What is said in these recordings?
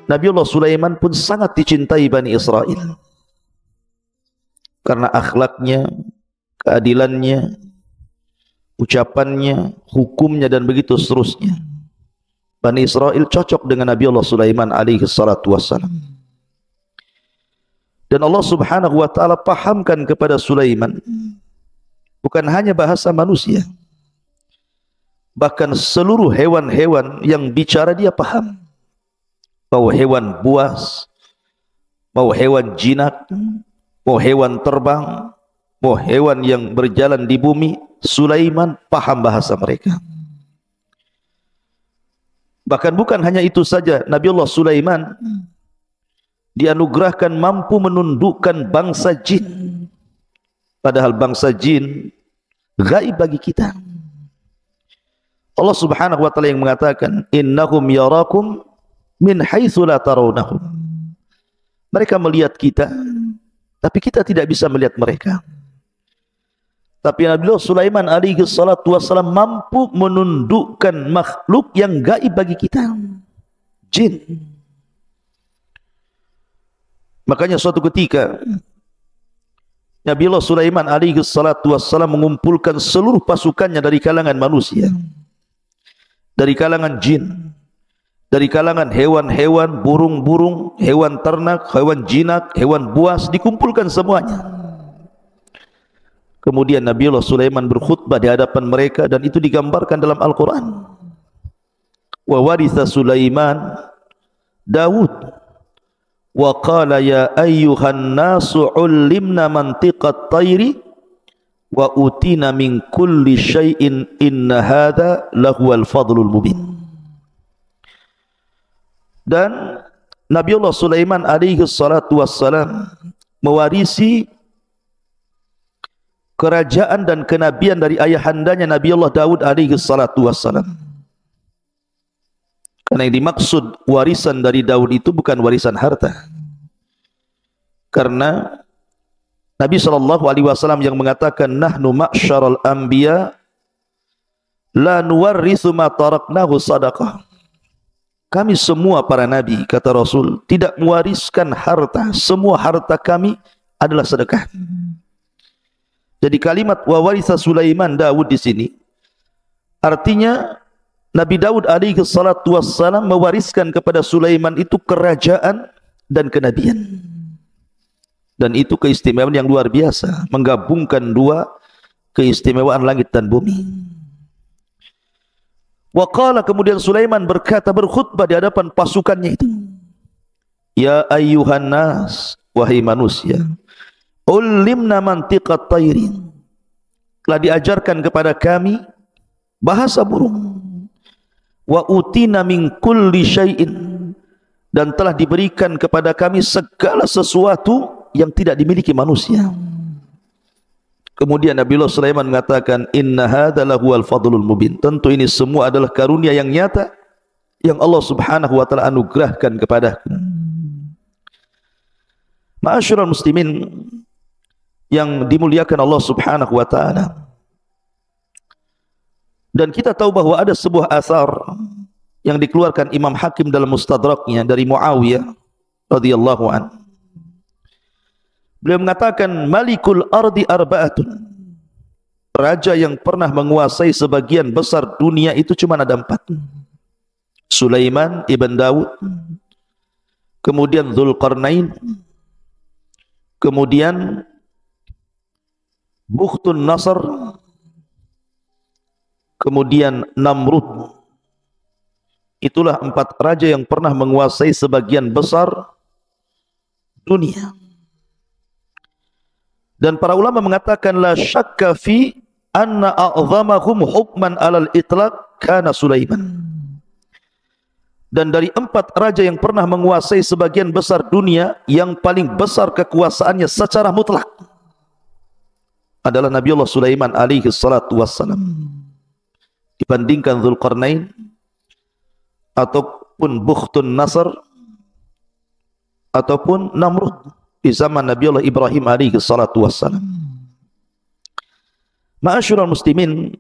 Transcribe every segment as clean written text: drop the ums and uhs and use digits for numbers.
Nabiullah Sulaiman pun sangat dicintai Bani Israel karena akhlaknya, keadilannya, ucapannya, hukumnya, dan begitu seterusnya. Bani Israel cocok dengan Nabiullah Sulaiman alaihi salatu wassalam. Dan Allah subhanahu wa ta'ala pahamkan kepada Sulaiman bukan hanya bahasa manusia, bahkan seluruh hewan-hewan yang bicara dia paham. Mau hewan buas, mau hewan jinak, mau hewan terbang, mau hewan yang berjalan di bumi, Sulaiman paham bahasa mereka. Bahkan bukan hanya itu saja, Nabiullah Sulaiman dianugerahkan mampu menundukkan bangsa jin. Padahal bangsa jin gaib bagi kita. Allah subhanahu wa ta'ala yang mengatakan, innahum yarakum min haitsu la tarawnahum. Mereka melihat kita, tapi kita tidak bisa melihat mereka. Tapi Nabiullah Sulaiman alaihi salatu wassalam mampu menundukkan makhluk yang gaib bagi kita, jin. Makanya suatu ketika Nabiullah Sulaiman alaihi salatu wassalam mengumpulkan seluruh pasukannya dari kalangan manusia, dari kalangan jin, dari kalangan hewan-hewan, burung-burung, hewan ternak, hewan jinak, hewan buas, dikumpulkan semuanya. Kemudian Nabiullah Sulaiman berkhutbah di hadapan mereka, dan itu digambarkan dalam Al-Quran. Wa waritha Sulaiman Daud wa qala ya ayyuhan nasu ullimna mantiqat tayri wa utina min kulli syai'in inna hadha lahuwal fadlul mubin. Dan Nabiullah Sulaiman alaihi salatu wassalam mewarisi kerajaan dan kenabian dari ayahandanya Nabiullah Daud alaihi salatu wassalam. Karena yang dimaksud warisan dari Daud itu bukan warisan harta. Karena Nabi SAW yang mengatakan, nahnu ma'syaral anbiya la nuwarrithu ma taraknahu sadaqah. Kami semua para nabi, kata Rasul, tidak mewariskan harta. Semua harta kami adalah sedekah. Jadi kalimat wa waritha Sulaiman Daud di sini artinya Nabi Daud alaihi salatu wassalam mewariskan kepada Sulaiman itu kerajaan dan kenabian. Dan itu keistimewaan yang luar biasa, menggabungkan dua keistimewaan langit dan bumi. Wa qala, kemudian Sulaiman berkata, berkhutbah di hadapan pasukannya itu, ya ayyuhan nas, wahai manusia, ulimna mantiqat tayrin, telah diajarkan kepada kami bahasa burung, wa utina min kulli syai'in, dan telah diberikan kepada kami segala sesuatu yang tidak dimiliki manusia. Kemudian Nabiullah Sulaiman mengatakan, inna hadza lahuwal fadlul mubin. Tentu ini semua adalah karunia yang nyata yang Allah subhanahu wa ta'ala anugerahkan kepadaku. Ma'asyiral muslimin yang dimuliakan Allah subhanahu wa ta'ala, dan kita tahu bahwa ada sebuah asar yang dikeluarkan Imam Hakim dalam Mustadraknya dari Muawiyah radhiyallahu anhu. Beliau mengatakan, malikul ardi arba'atun, raja yang pernah menguasai sebagian besar dunia itu cuma ada 4. Sulaiman ibn Daud, kemudian Dzulqarnain, kemudian Bukhtun Nasr, kemudian Namrud. Itulah 4 raja yang pernah menguasai sebagian besar dunia. Dan para ulama mengatakan, la syakka fi anna a'zamahum hukman alal itlaq kana Sulaiman. Dan dari 4 raja yang pernah menguasai sebagian besar dunia, yang paling besar kekuasaannya secara mutlak adalah Nabiullah Sulaiman alaihi salatu wassalam, dibandingkan Dzulqarnain ataupun Bukhtun Nasr ataupun Namrud di zaman Nabiullah Ibrahim alaihi salatu wassalam. Ma'asyiral muslimin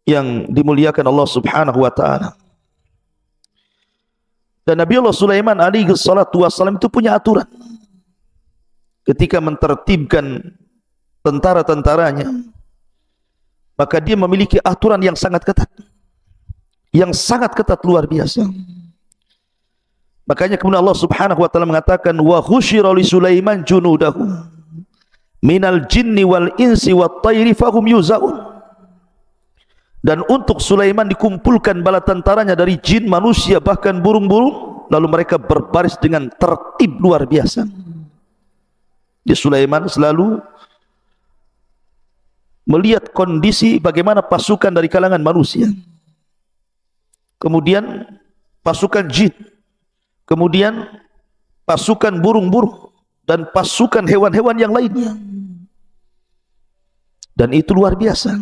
yang dimuliakan Allah subhanahu wa ta'ala, Dan Nabi Allah Sulaiman alaihi salatu wassalam itu punya aturan. Ketika mentertibkan tentara-tentaranya, maka dia memiliki aturan yang sangat ketat. Yang sangat ketat luar biasa. Makanya kemudian Allah Subhanahu wa taala mengatakan wa khusyira li Sulaiman junudahu minal jinni wal insi wat tayri fahum yuzaun. Dan untuk Sulaiman dikumpulkan bala tentaranya dari jin, manusia, bahkan burung-burung, lalu mereka berbaris dengan tertib luar biasa. Di Sulaiman selalu melihat kondisi bagaimana pasukan dari kalangan manusia, kemudian pasukan jin, kemudian pasukan burung-burung, dan pasukan hewan-hewan yang lainnya. Dan itu luar biasa.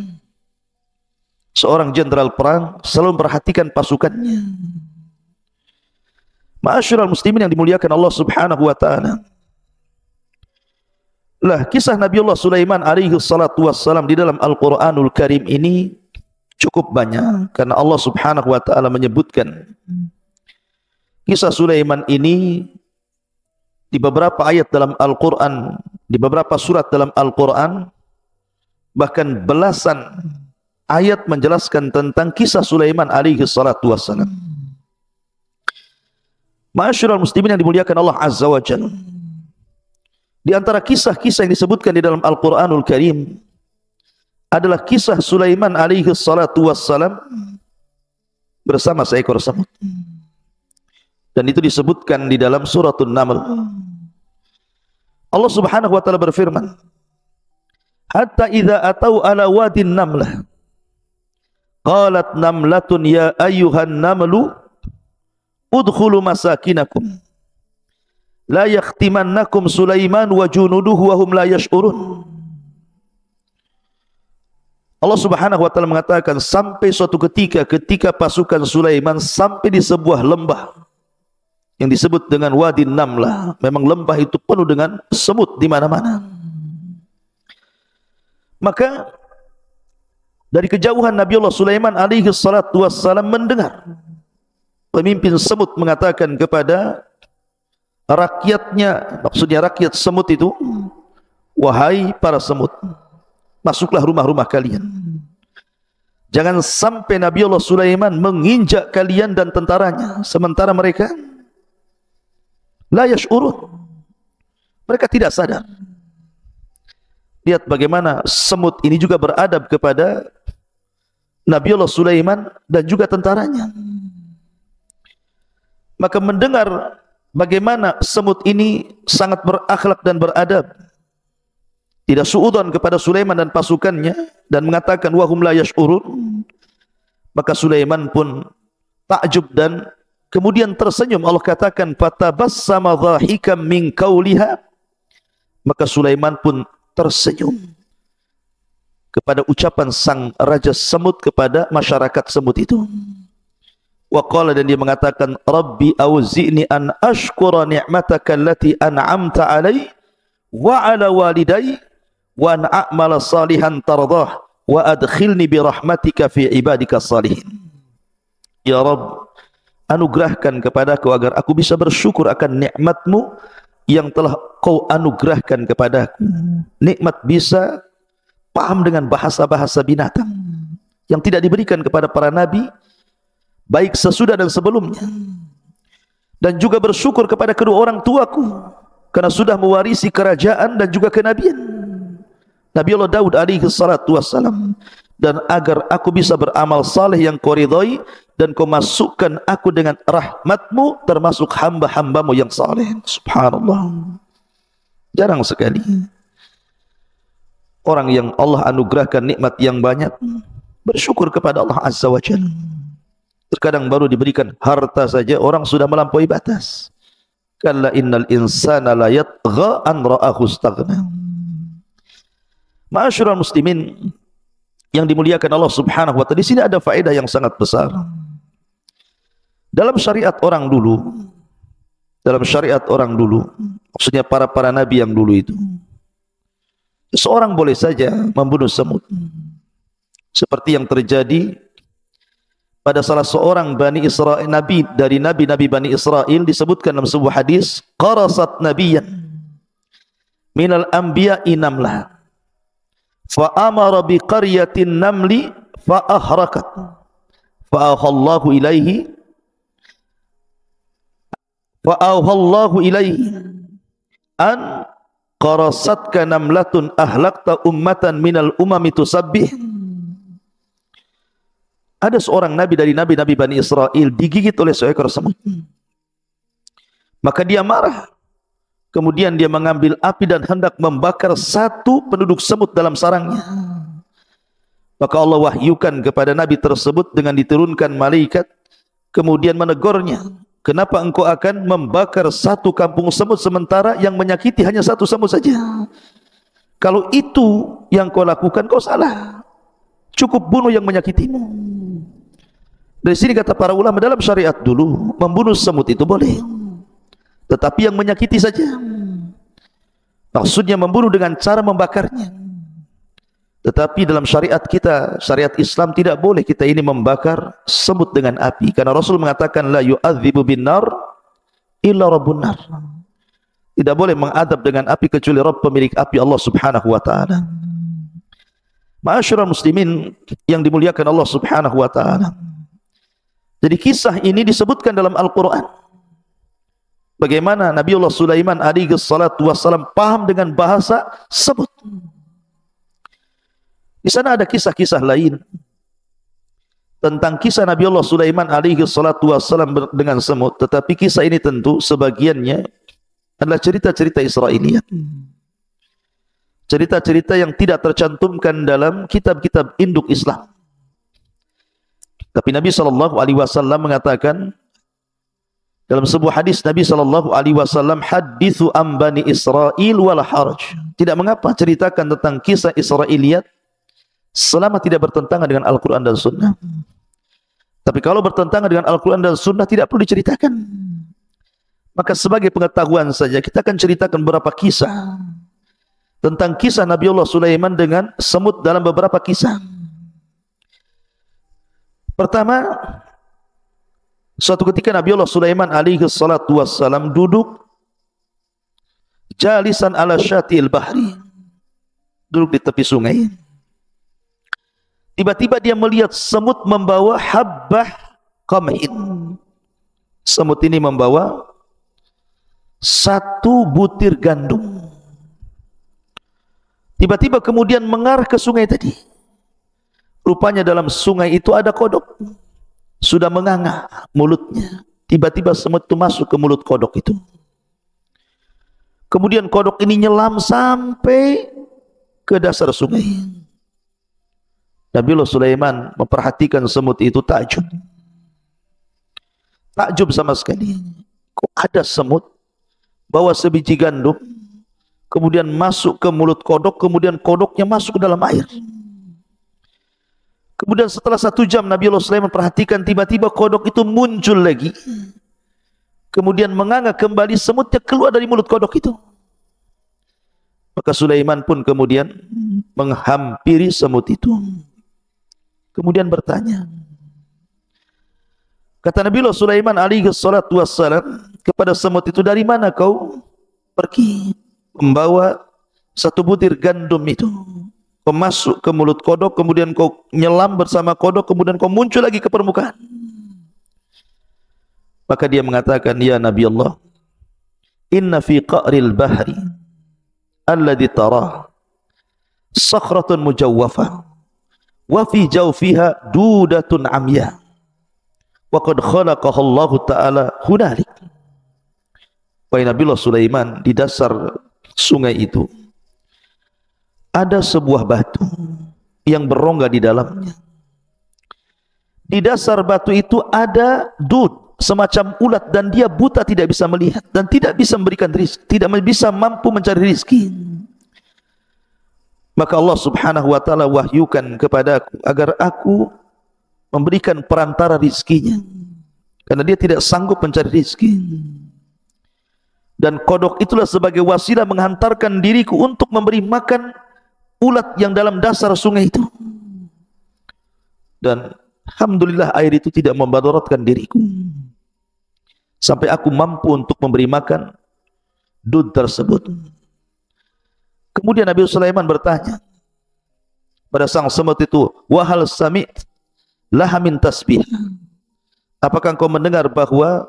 Seorang jenderal perang selalu memperhatikan pasukannya. Ma'asyiral muslimin yang dimuliakan Allah Subhanahu wa taala. Lah, kisah Nabi Allah Sulaiman alaihi salatu wassalam di dalam Al-Qur'anul Karim ini cukup banyak, karena Allah Subhanahu wa taala menyebutkan kisah Sulaiman ini di beberapa ayat dalam Al-Qur'an, di beberapa surat dalam Al-Qur'an, bahkan belasan ayat menjelaskan tentang kisah Sulaiman alaihi salatu wassalam. Ma'asyiral muslimin yang dimuliakan Allah Azza wa Jalla, di antara kisah-kisah yang disebutkan di dalam Al-Qur'anul Karim adalah kisah Sulaiman alaihi salatu wassalam bersama seekor semut. Dan itu disebutkan di dalam suratul Naml. Allah Subhanahu wa taala berfirman, hatta idza atau ala wadin namlah qalat namlatun ya ayyuhan namlu udkhulu masakinakum la yakhtimannakum Sulaiman wa junuduhu wa hum la yash'urun. Allah Subhanahu wa taala mengatakan sampai suatu ketika pasukan Sulaiman sampai di sebuah lembah yang disebut dengan Wadi Namlah. Memang lembah itu penuh dengan semut di mana-mana. Maka dari kejauhan Nabi Allah Sulaiman alaihi salatu wassalam mendengar pemimpin semut mengatakan kepada rakyatnya, maksudnya rakyat semut itu, wahai para semut, masuklah rumah-rumah kalian. Jangan sampai Nabi Allah Sulaiman menginjak kalian dan tentaranya, sementara mereka la yash'urun, mereka tidak sadar. Lihat bagaimana semut ini juga beradab kepada Nabi Allah Sulaiman dan juga tentaranya. Maka mendengar bagaimana semut ini sangat berakhlak dan beradab, tidak suudzon kepada Sulaiman dan pasukannya, dan mengatakan wahum la yash'urun, maka Sulaiman pun takjub dan kemudian tersenyum. Allah katakan fatabassama dhahikam min qauliha, maka Sulaiman pun tersenyum kepada ucapan sang raja semut kepada masyarakat semut itu. Wa qala, dan dia mengatakan rabbi auzi'ni an ashkura ni'mataka allati an'amta alai wa ala walidai wa an a'mala salihan tardah wa adkhilni bi rahmatika fi ibadika salihin. Ya Rabb, anugerahkan kepadaku agar aku bisa bersyukur akan nikmatmu yang telah kau anugerahkan kepadaku. Nikmat bisa paham dengan bahasa-bahasa binatang yang tidak diberikan kepada para nabi, baik sesudah dan sebelumnya. Dan juga bersyukur kepada kedua orang tuaku karena sudah mewarisi kerajaan dan juga kenabian, Nabi Allah Daud alaihi salatu wassalam. Dan agar aku bisa beramal saleh yang kau ridhai, dan kau masukkan aku dengan rahmatmu termasuk hamba-hambamu yang saleh. Subhanallah. Jarang sekali orang yang Allah anugerahkan nikmat yang banyak bersyukur kepada Allah Azza wa Jalla. Terkadang baru diberikan harta saja orang sudah melampaui batas. Kalla innal insana la yatgha an ra'ahu istaghna. Ma'asyiral muslimin yang dimuliakan Allah Subhanahu wa taala, di sini ada faedah yang sangat besar. Dalam syariat orang dulu, maksudnya para nabi yang dulu itu, seorang boleh saja membunuh semut, seperti yang terjadi pada salah seorang Bani Israel, nabi dari nabi-nabi Bani Israel, disebutkan dalam sebuah hadis, qarasat nabiyyan minal anbiya'i namlah fa amara bi qaryatin namli fa ahrakat fa auhallahu ilaihi an qarasatka namlatun ahlakta ummatan minal umami tusabbih. Ada seorang nabi dari nabi-nabi Bani Israel digigit oleh seekor semut. Maka dia marah. Kemudian dia mengambil api dan hendak membakar satu penduduk semut dalam sarangnya. Maka Allah wahyukan kepada nabi tersebut dengan diturunkan malaikat, kemudian menegurnya. Kenapa engkau akan membakar satu kampung semut sementara yang menyakiti hanya satu semut saja? Kalau itu yang kau lakukan, kau salah. Cukup bunuh yang menyakitimu. Dari sini kata para ulama, dalam syariat dulu membunuh semut itu boleh, tetapi yang menyakiti saja. Maksudnya membunuh dengan cara membakarnya. Tetapi dalam syariat kita, syariat Islam, tidak boleh kita ini membakar semut dengan api, karena Rasul mengatakan la yu'adzibu bin nar illa rabbun nar. Tidak boleh mengadab dengan api kecuali Rabb pemilik api, Allah Subhanahu wa taala. Ma'asyiral muslimin yang dimuliakan Allah Subhanahu wa taala. Jadi kisah ini disebutkan dalam Al-Quran. Bagaimana Nabiullah Sulaiman alaihi salatu wassalam paham dengan bahasa semut. Di sana ada kisah-kisah lain tentang kisah Nabiullah Sulaiman alaihi salatu wassalam dengan semut. Tetapi kisah ini tentu sebagiannya adalah cerita-cerita Israiliyat. Cerita-cerita yang tidak tercantumkan dalam kitab-kitab induk Islam. Tapi Nabi SAW mengatakan dalam sebuah hadis, Nabi SAW, hadithu am bani Israel wala haraj. Tidak mengapa ceritakan tentang kisah Israiliyat selama tidak bertentangan dengan Al-Quran dan Sunnah. Tapi kalau bertentangan dengan Al-Quran dan Sunnah, tidak perlu diceritakan. Maka sebagai pengetahuan saja, kita akan ceritakan beberapa kisah tentang kisah Nabiullah Sulaiman dengan semut dalam beberapa kisah. Pertama, suatu ketika Nabiullah Sulaiman alaihi salatu wassalam duduk jalisan ala syatil bahri, duduk di tepi sungai. Tiba-tiba dia melihat semut membawa habbah qamhin. Semut ini membawa satu butir gandum. Tiba-tiba kemudian mengarah ke sungai tadi. Rupanya dalam sungai itu ada kodok. Sudah menganga mulutnya. Tiba-tiba semut itu masuk ke mulut kodok itu. Kemudian kodok ini nyelam sampai ke dasar sungai. Nabiullah Sulaiman memperhatikan semut itu, takjub. Takjub sama sekali. Kok ada semut bawa sebiji gandum, kemudian masuk ke mulut kodok, kemudian kodoknya masuk ke dalam air. Kemudian setelah 1 jam Nabiullah Sulaiman perhatikan, tiba-tiba kodok itu muncul lagi. Kemudian menganga kembali, semutnya keluar dari mulut kodok itu. Maka Sulaiman pun kemudian menghampiri semut itu. Kemudian bertanya. Kata Nabiullah Sulaiman alaihi salatu wassalam kepada semut itu, dari mana kau pergi membawa satu butir gandum itu? Kau masuk ke mulut kodok, kemudian kau nyelam bersama kodok, kemudian kau muncul lagi ke permukaan. Maka dia mengatakan, ya Nabi Allah, inna fi qa'ril bahri alladhi tarah sakhratun mujawwafah wa fi jawfiha dudatun amya wa qad khalaqaha Allah Ta'ala hunalik. Wahai Nabiullah Sulaiman, di dasar sungai itu ada sebuah batu yang berongga di dalamnya. Di dasar batu itu ada dud, semacam ulat, dan dia buta, tidak bisa melihat dan tidak bisa memberikan rizki, tidak bisa mampu mencari rizki. Maka Allah Subhanahu wa ta'ala wahyukan kepadaku agar aku memberikan perantara rizkinya, karena dia tidak sanggup mencari rizki. Dan kodok itulah sebagai wasilah menghantarkan diriku untuk memberi makan ulat yang dalam dasar sungai itu. Dan Alhamdulillah air itu tidak memadaratkan diriku, sampai aku mampu untuk memberi makan dud tersebut. Kemudian Nabi Sulaiman bertanya pada sang semut itu, wahal sami' laha min tasbih, apakah engkau mendengar bahwa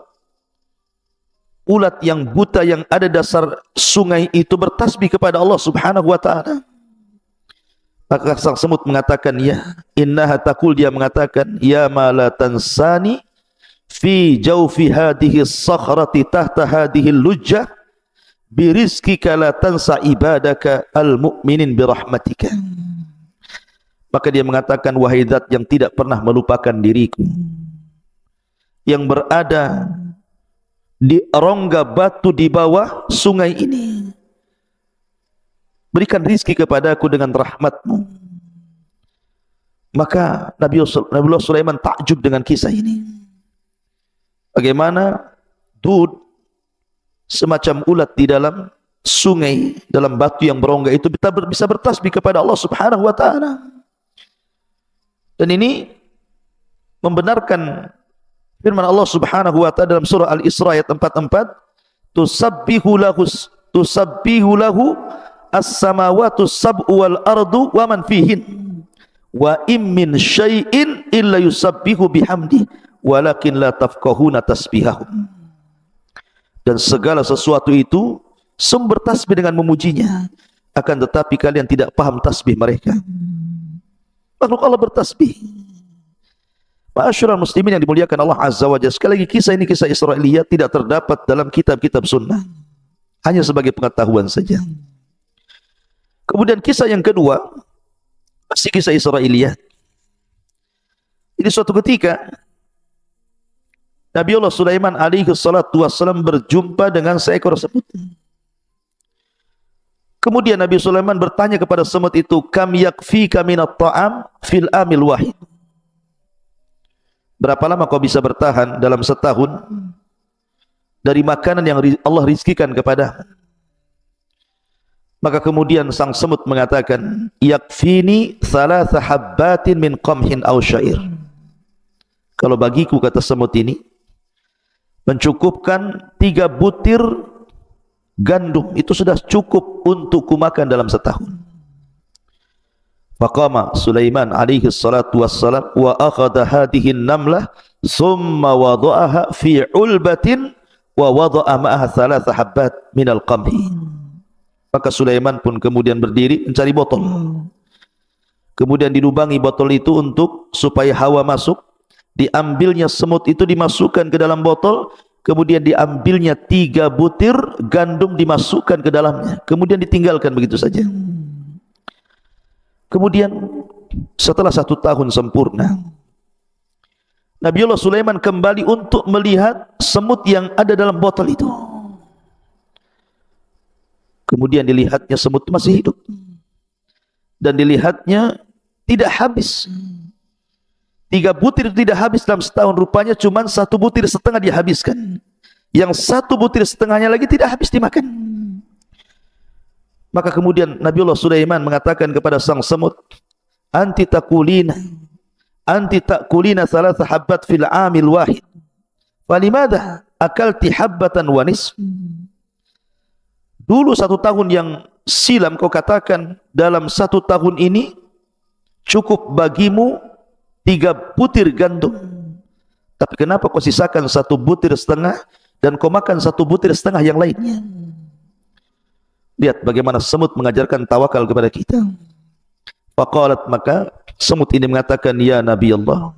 ulat yang buta yang ada dasar sungai itu bertasbih kepada Allah Subhanahu wa ta'ala? Maka sang semut mengatakan, ya. Innaha taqul, dia mengatakan, ya ma la tansani fi jawfi hadhihi as-sakhrati tahta hadhihi al-lujjah bi rizqika la tansa ibadaka al-mu'minin bi rahmatika. Maka dia mengatakan, wahai zat yang tidak pernah melupakan diriku, yang berada di rongga batu di bawah sungai ini, berikan rizki kepadaku dengan rahmatmu. Maka Nabi Sulaiman takjub dengan kisah ini. Bagaimana dud, semacam ulat di dalam sungai, dalam batu yang berongga itu bisa bertasbih kepada Allah Subhanahu wa ta'ala. Dan ini membenarkan firman Allah Subhanahu wa ta'ala dalam surah Al-Isra ayat 44, tusabbihu lahu as-samawatu sab'u wal ardu wa man fihin wa im min syai'in illa yusabbihu bihamdi walakin la tafqahuna tasbihahum. Dan segala sesuatu itu sumber tasbih dengan memujinya, akan tetapi kalian tidak paham tasbih mereka. Makhluk Allah bertasbih. Ma'asyiral muslimin yang dimuliakan Allah Azza wa Jalla, sekali lagi kisah ini kisah Israiliyat, tidak terdapat dalam kitab-kitab sunnah, hanya sebagai pengetahuan saja. Kemudian kisah yang kedua masih kisah Israiliyat. Jadi suatu ketika Nabi Allah Sulaiman alaihi salatu wassalam berjumpa dengan seekor semut. Kemudian Nabi Sulaiman bertanya kepada semut itu, kam yakfika minat ta'am fil amil wahid, berapa lama kau bisa bertahan dalam setahun dari makanan yang Allah rizkikan kepada? Maka kemudian sang semut mengatakan, yakfini thalatha habbatin min qamhin aw syair, kalau bagiku, kata semut ini, mencukupkan 3 butir gandum, itu sudah cukup untuk kumakan dalam setahun. Faqama Sulaiman alaihi salatu wassalam wa akhadha hadhihi an-namlah thumma wada'aha fi ulbatin wa wada'a ma'aha thalatha habbat minal qamhi. Maka Sulaiman pun kemudian berdiri mencari botol. Kemudian dilubangi botol itu untuk supaya hawa masuk. Diambilnya semut itu, dimasukkan ke dalam botol. Kemudian diambilnya 3 butir gandum, dimasukkan ke dalamnya. Kemudian ditinggalkan begitu saja. Kemudian setelah 1 tahun sempurna, Nabiullah Sulaiman kembali untuk melihat semut yang ada dalam botol itu. Kemudian dilihatnya semut itu masih hidup. Dan dilihatnya tidak habis. 3 butir tidak habis dalam setahun, rupanya cuma 1 butir setengah dihabiskan. Yang 1 butir setengahnya lagi tidak habis dimakan. Maka kemudian Nabiullah Sulaiman mengatakan kepada sang semut, anti takulina thalatha habbat fil amil wahid, falimada akalti habbatan wa nisf. Dulu 1 tahun yang silam kau katakan dalam 1 tahun ini cukup bagimu 3 butir gandum, tapi kenapa kau sisakan 1 butir setengah dan kau makan 1 butir setengah yang lainnya? Lihat bagaimana semut mengajarkan tawakal kepada kita. Faqalat, maka semut ini mengatakan, ya Nabi Allah,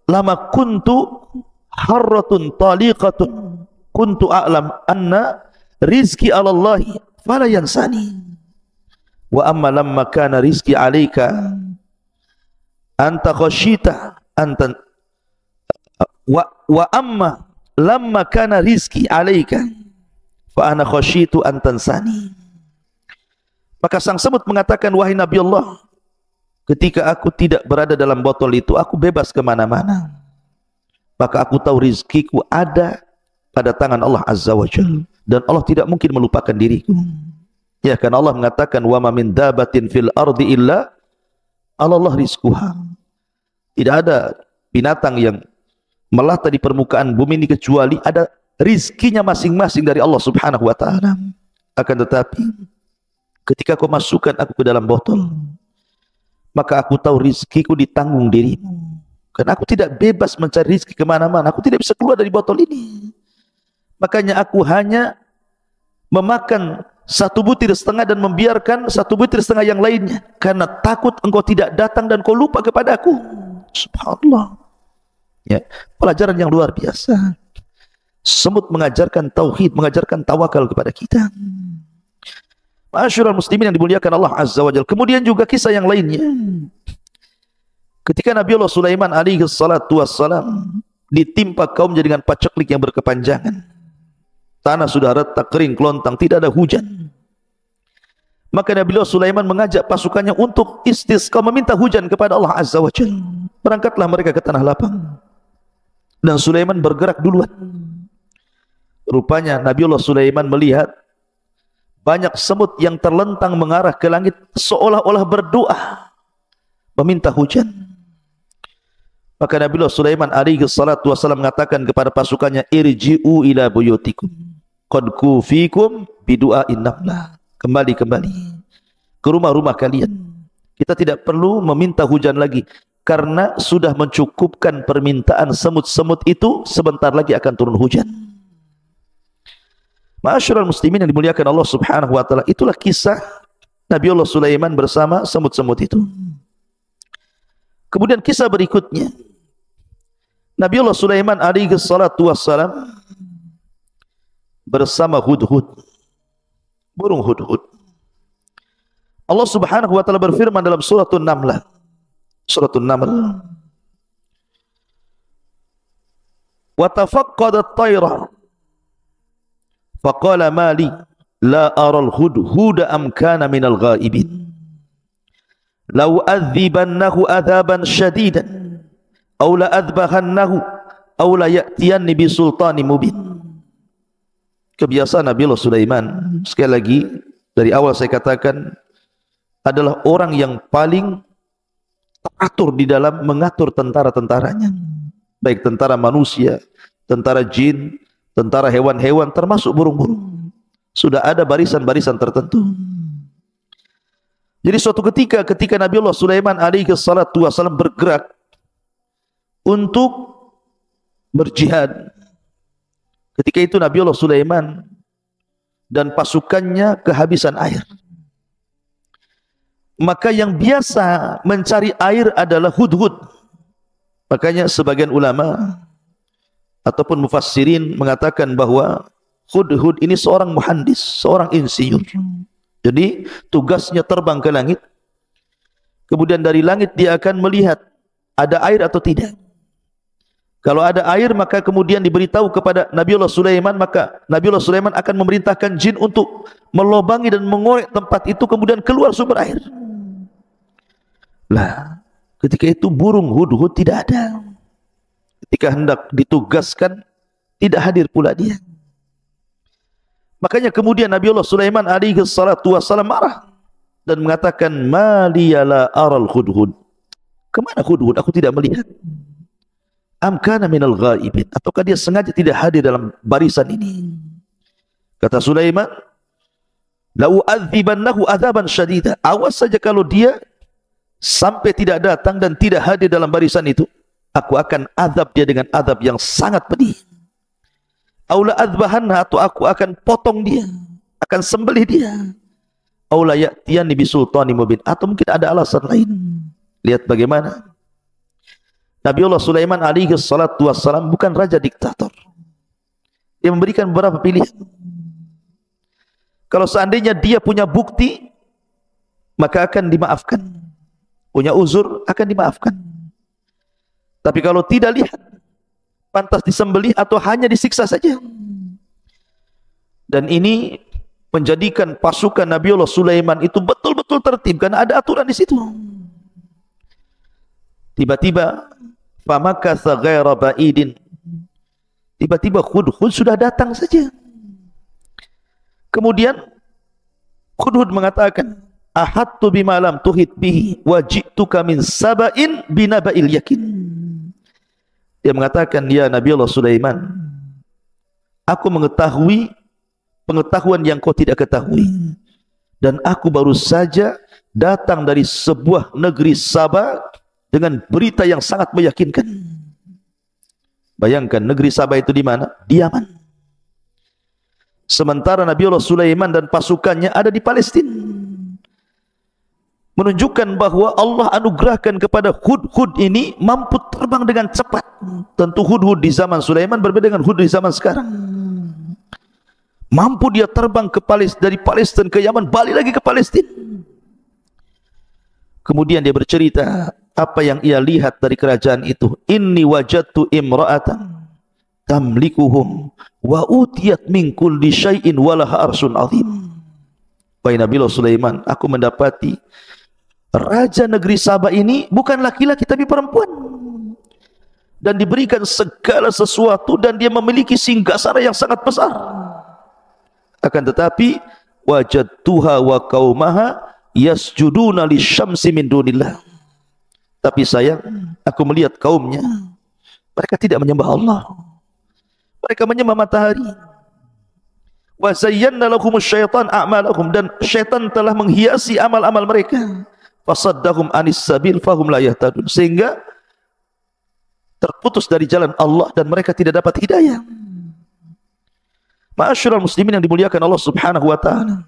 lama kuntu harratun taliqatun kuntu a'lam anna rizki ala Allahi fala yansani, wa amma lamma kana rizki alayka anta khashita anta wa amma lamma kana rizki alayka fa ana khashitu an tansani. Maka sang semut mengatakan, wahai Nabi Allah, ketika aku tidak berada dalam botol itu, aku bebas kemana-mana. Maka aku tahu rizkiku ada pada tangan Allah Azza wa Jalla, dan Allah tidak mungkin melupakan diriku. Ya, karena Allah mengatakan, wa ma min dabatin fil ardi illa Allah rizquha. Tidak ada binatang yang melata di permukaan bumi ini kecuali ada rizkinya masing-masing dari Allah Subhanahu wa ta'ala. Akan tetapi ketika kau masukkan aku ke dalam botol, maka aku tahu rizkiku ditanggung dirimu. Karena aku tidak bebas mencari rizki kemana-mana, aku tidak bisa keluar dari botol ini. Makanya aku hanya memakan 1,5 butir dan membiarkan 1,5 butir yang lainnya, karena takut engkau tidak datang dan kau lupa kepadaku. Subhanallah. Ya, pelajaran yang luar biasa. Semut mengajarkan tauhid, mengajarkan tawakal kepada kita. Ma'asyiral muslimin yang dimuliakan Allah Azza wa Jalla. Kemudian juga kisah yang lainnya. Ketika Nabi Allah Sulaiman alaihi salatu wassalam ditimpa kaumnya dengan paceklik yang berkepanjangan. Tanah sudah retak, kering, kelontang, tidak ada hujan. Maka Nabi Allah Sulaiman mengajak pasukannya untuk istisqa, meminta hujan kepada Allah Azza wa Jalla. Berangkatlah mereka ke tanah lapang. Dan Sulaiman bergerak duluan. Rupanya Nabi Allah Sulaiman melihat banyak semut yang terlentang mengarah ke langit, seolah-olah berdoa meminta hujan. Maka Nabi Allah Sulaiman alaihi salatu wasallam mengatakan kepada pasukannya, irji'u ila buyutikum qad kufikum bidu'ain namlah. Kembali ke rumah-rumah kalian. Kita tidak perlu meminta hujan lagi, karena sudah mencukupkan permintaan semut-semut itu. Sebentar lagi akan turun hujan. Ma'asyiral muslimin yang dimuliakan Allah Subhanahu wa ta'ala, itulah kisah Nabi Allah Sulaiman bersama semut-semut itu. Kemudian kisah berikutnya, Nabi Allah Sulaiman alaihi salatu wassalam bersama hudhud, burung hudhud. Allah Subhanahu wa ta'ala berfirman dalam suratul Naml, wa tafaqqada at-tayra faqala ma li la ara al-hudhuda am kana min al-ghaibin law adhibannahu adhaban shadidan aw la adbahannahu aw la ya'tiyanni bi sultanin mubin. Kebiasaan Nabi Allah Sulaiman, sekali lagi dari awal saya katakan, adalah orang yang paling teratur di dalam mengatur tentara-tentaranya, baik tentara manusia, tentara jin, tentara hewan-hewan, termasuk burung-burung. Sudah ada barisan-barisan tertentu. Jadi suatu ketika Nabi Allah Sulaiman alaihi salatu wasallam bergerak untuk berjihad, ketika itu Nabi Allah Sulaiman dan pasukannya kehabisan air. Maka yang biasa mencari air adalah hudhud. Makanya sebagian ulama ataupun mufassirin mengatakan bahwa hudhud ini seorang muhandis, seorang insinyur. Jadi tugasnya terbang ke langit, kemudian dari langit dia akan melihat ada air atau tidak. Kalau ada air, maka kemudian diberitahu kepada Nabi Allah Sulaiman, maka Nabi Allah Sulaiman akan memerintahkan jin untuk melobangi dan mengorek tempat itu, kemudian keluar sumber air. Lah, ketika itu burung hudhud tidak ada. Ketika hendak ditugaskan, tidak hadir pula dia. Makanya kemudian Nabi Allah Sulaiman alaihi salatu wassalam marah dan mengatakan, ma liyala aral hudhud. Kemana hudhud? Aku tidak melihat. Am kana minal ghaibin, ataukah dia sengaja tidak hadir dalam barisan ini? Kata Sulaiman, la u'adzibannahu adzaban syadida. Awas saja kalau dia sampai tidak datang dan tidak hadir dalam barisan itu, aku akan azab dia dengan azab yang sangat pedih. Aula adzbahanna, atau aku akan potong dia, akan sembelih dia. Aula ya'tiyanni bi sultanin mubin, atau mungkin ada alasan lain. Lihat bagaimana Nabi Allah Sulaiman alaihi salatu wassalam bukan raja diktator. Dia memberikan beberapa pilihan. Kalau seandainya dia punya bukti, maka akan dimaafkan. Punya uzur, akan dimaafkan. Tapi kalau tidak, lihat, pantas disembelih atau hanya disiksa saja. Dan ini menjadikan pasukan Nabi Allah Sulaiman itu betul-betul tertib, karena ada aturan di situ. Tiba-tiba famakatha ghaira ba'idin, tiba-tiba hudhud sudah datang saja. Kemudian hudhud mengatakan, ahattu bima lam tuhit bihi wa ji'tuka min saba'in binaba'il yakin. Dia mengatakan, ya Nabi Allah Sulaiman, aku mengetahui pengetahuan yang kau tidak ketahui, dan aku baru saja datang dari sebuah negeri Saba dengan berita yang sangat meyakinkan. Bayangkan, negeri Saba itu di mana? Di Yaman. Sementara Nabi Allah Sulaiman dan pasukannya ada di Palestina. Menunjukkan bahwa Allah anugerahkan kepada Hudhud ini mampu terbang dengan cepat. Tentu Hudhud di zaman Sulaiman berbeda dengan Hudhud di zaman sekarang. Mampu dia terbang ke dari Palestina ke Yaman, balik lagi ke Palestina. Kemudian dia bercerita apa yang ia lihat dari kerajaan itu. Inni wajadtu imra'atan tamlikuhum wa utiyat min kulli syai'in walaha arsun azim. Wahai Nabi Sulaiman, aku mendapati raja negeri Saba ini bukan laki-laki tapi perempuan, dan diberikan segala sesuatu, dan dia memiliki singgasana yang sangat besar. Akan tetapi wajadtuha wa qaumaha yasjuduna lisyamsi min dunillah. Tapi sayang, aku melihat kaumnya, mereka tidak menyembah Allah, mereka menyembah matahari. Wa zayyana lahumus syaitan a'malahum, dan syaitan telah menghiasi amal-amal mereka. Fasaddahum anis sabil fahum la yahtadun, sehingga terputus dari jalan Allah dan mereka tidak dapat hidayah. Ma'asyiral muslimin yang dimuliakan Allah Subhanahu wa taala.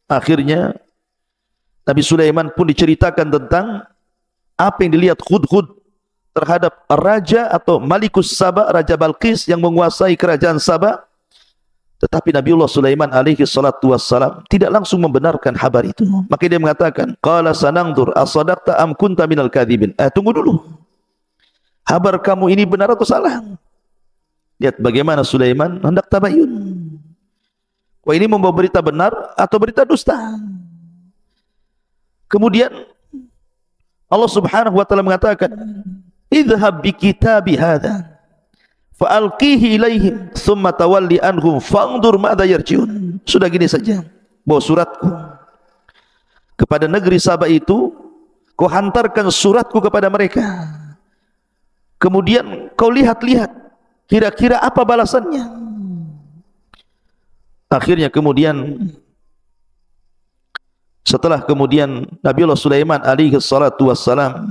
Akhirnya Nabi Sulaiman pun diceritakan tentang apa yang dilihat Hudhud terhadap raja atau Malikus Saba, Raja Balqis yang menguasai kerajaan Saba. Tetapi Nabiullah Sulaiman alaihi salatu wassalam tidak langsung membenarkan kabar itu. Maka dia mengatakan, qala sanangdur asadaqta am kunta minal kadhibin. Tunggu dulu, kabar kamu ini benar atau salah? Lihat bagaimana Sulaiman hendak tabayun. Wah, ini membawa berita benar atau berita dusta? Kemudian Allah Subhanahu wa taala mengatakan, idhhab bi kitabi hadza fa'alqihi ilaihim thumma tawalli anhum fa'ndur ma'adha yarji'un. Sudah gini saja, bawa suratku kepada negeri Saba itu, kau hantarkan suratku kepada mereka, kemudian kau lihat-lihat kira-kira apa balasannya. Akhirnya kemudian setelah kemudian Nabiullah Sulaiman alaihi salatu wassalam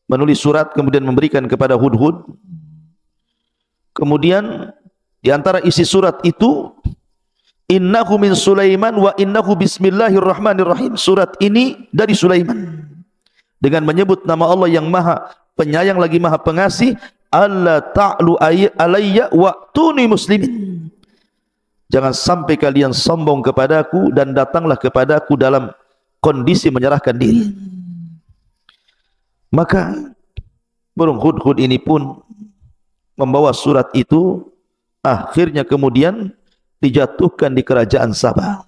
menulis surat kemudian memberikan kepada Hudhud. Kemudian di antara isi surat itu, innahu min Sulaiman wa innahu bismillahirrahmanirrahim. Surat ini dari Sulaiman dengan menyebut nama Allah yang Maha Penyayang lagi Maha Pengasih. Alla ta'lu alayya wa'tuni muslimin. Jangan sampai kalian sombong kepadaku dan datanglah kepadaku dalam kondisi menyerahkan diri. Maka burung Hudhud ini pun membawa surat itu, akhirnya kemudian dijatuhkan di kerajaan Saba.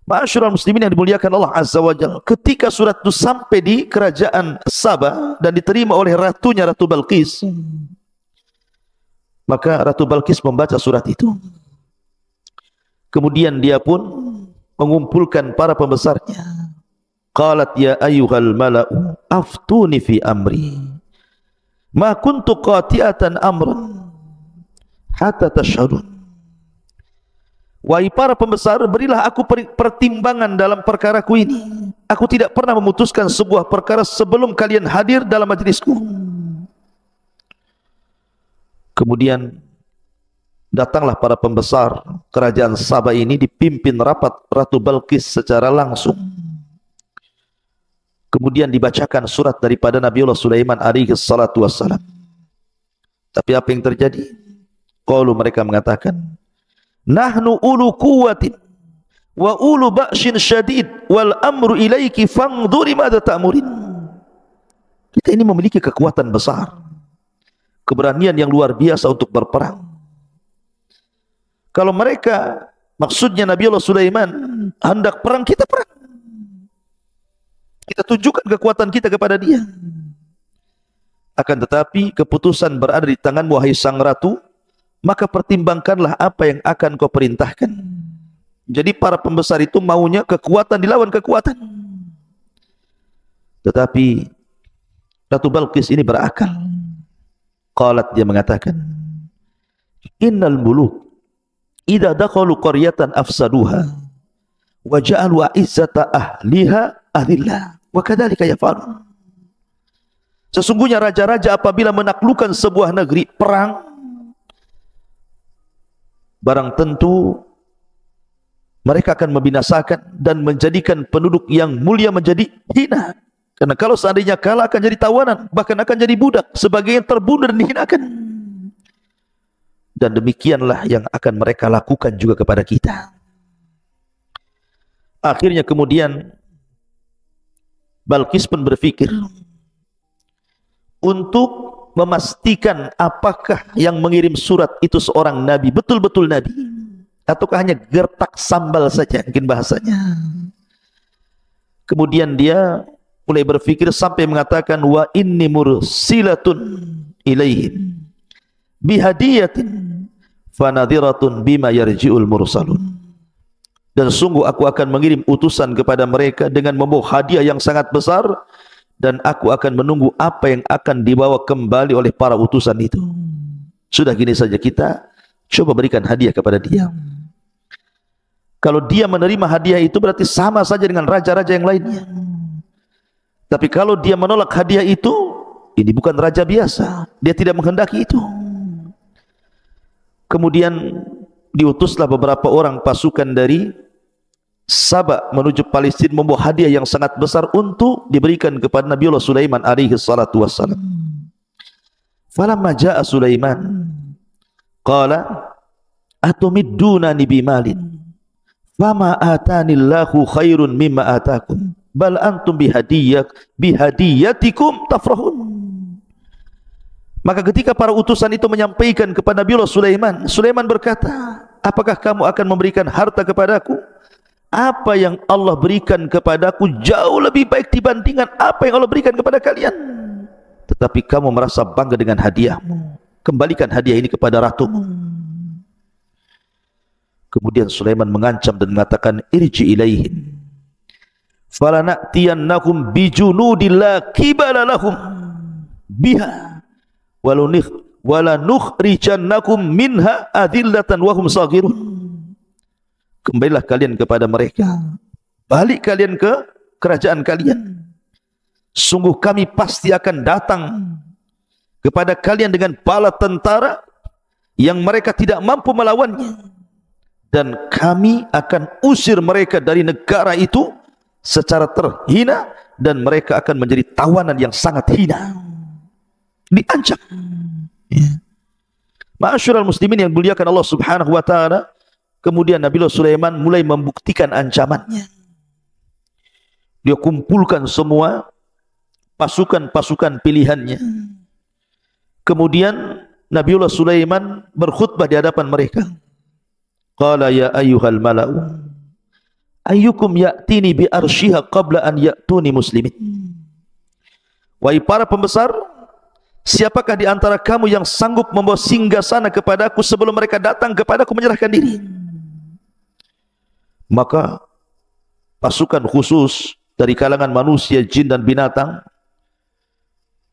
Ma'asyiral muslimin yang dimuliakan Allah Azza wa Jalla, ketika surat itu sampai di kerajaan Saba dan diterima oleh ratunya, Ratu Balqis, maka Ratu Balqis membaca surat itu. Kemudian dia pun mengumpulkan para pembesarnya. Qalat ya ayyuhal mala'u aftuni fi amri ma kuntu qati'atan amran hatta tashhadun. Wahai para pembesar, berilah aku pertimbangan dalam perkaraku ini. Aku tidak pernah memutuskan sebuah perkara sebelum kalian hadir dalam majlisku. Kemudian datanglah para pembesar kerajaan Saba ini, dipimpin rapat Ratu Balqis secara langsung. Kemudian dibacakan surat daripada Nabiullah Sulaiman alaihi salatu wassalam. Tapi apa yang terjadi? Qalu, mereka mengatakan, nahnu ulu quwwatin wa ulu ba'shin syadid wal amru ilaiki fangduri madza ta'murin. Kita ini memiliki kekuatan besar, keberanian yang luar biasa untuk berperang. Kalau mereka, maksudnya Nabiullah Sulaiman, hendak perang, kita perang. Kita tunjukkan kekuatan kita kepada dia. Akan tetapi keputusan berada di tanganmu wahai sang ratu, maka pertimbangkanlah apa yang akan kau perintahkan. Jadi para pembesar itu maunya kekuatan dilawan kekuatan. Tetapi Ratu Balqis ini berakal. Qalat, dia mengatakan, innal muluk idza dakhalu qaryatan afsaduha wa ja'alu a'izzata ahliha adillah wa kadzalika yaf'alun. Sesungguhnya raja-raja apabila menaklukkan sebuah negeri perang, barang tentu mereka akan membinasakan dan menjadikan penduduk yang mulia menjadi hina. Karena kalau seandainya kalah akan jadi tawanan, bahkan akan jadi budak, sebagai yang terbunuh dan dihinakan. Dan demikianlah yang akan mereka lakukan juga kepada kita. Akhirnya kemudian Balqis pun berpikir untuk memastikan apakah yang mengirim surat itu seorang nabi, betul-betul nabi, ataukah hanya gertak sambal saja, mungkin bahasanya. Kemudian dia mulai berpikir sampai mengatakan, wa inni mursilatun ilaihim bihadiyatin fanadhiratun bima yarji'ul mursalun. Dan sungguh aku akan mengirim utusan kepada mereka dengan membawa hadiah yang sangat besar, dan aku akan menunggu apa yang akan dibawa kembali oleh para utusan itu. Sudah gini saja, kita coba berikan hadiah kepada dia. Kalau dia menerima hadiah itu berarti sama saja dengan raja-raja yang lainnya. Tapi kalau dia menolak hadiah itu, ini bukan raja biasa, dia tidak menghendaki itu. Kemudian diutuslah beberapa orang pasukan dari Sabah menuju Palestina membawa hadiah yang sangat besar untuk diberikan kepada Nabiullah Sulaiman alaihi salatu wassalam. Falamma jaa Sulaiman qala atumiddunani bimalin fama atanillahu khairun mimma atakum bal antum bihadiyatikum tafrahun. Maka ketika para utusan itu menyampaikan kepada Nabiullah Sulaiman, Sulaiman berkata, apakah kamu akan memberikan harta kepadaku? Apa yang Allah berikan kepadaku jauh lebih baik dibandingkan apa yang Allah berikan kepada kalian. Tetapi kamu merasa bangga dengan hadiahmu. Kembalikan hadiah ini kepada ratumu. Kemudian Sulaiman mengancam dan mengatakan, irji ilaihim falana'tiyannahum bijunudin la qibala lahum biha walanukhrijannakum minha adillatan wa hum saghirun. Kembalilah kalian kepada mereka, balik kalian ke kerajaan kalian. Sungguh kami pasti akan datang kepada kalian dengan bala tentara yang mereka tidak mampu melawannya, dan kami akan usir mereka dari negara itu secara terhina, dan mereka akan menjadi tawanan yang sangat hina. Diancam. Ya. Ma'asyiral muslimin yang dimuliakan Allah Subhanahu wa taala, kemudian Nabiullah Sulaiman mulai membuktikan ancamannya. Dia kumpulkan semua pasukan-pasukan pilihannya. Kemudian Nabiullah Sulaiman berkhutbah di hadapan mereka. Qala ya ayyuhal mala'u ayyukum ya'tini bi arsyiha qabla an ya'tuni muslimin. Wahai para pembesar, siapakah di antara kamu yang sanggup membawa singgasana kepadaku sebelum mereka datang kepadaku menyerahkan diri? Maka pasukan khusus dari kalangan manusia, jin dan binatang,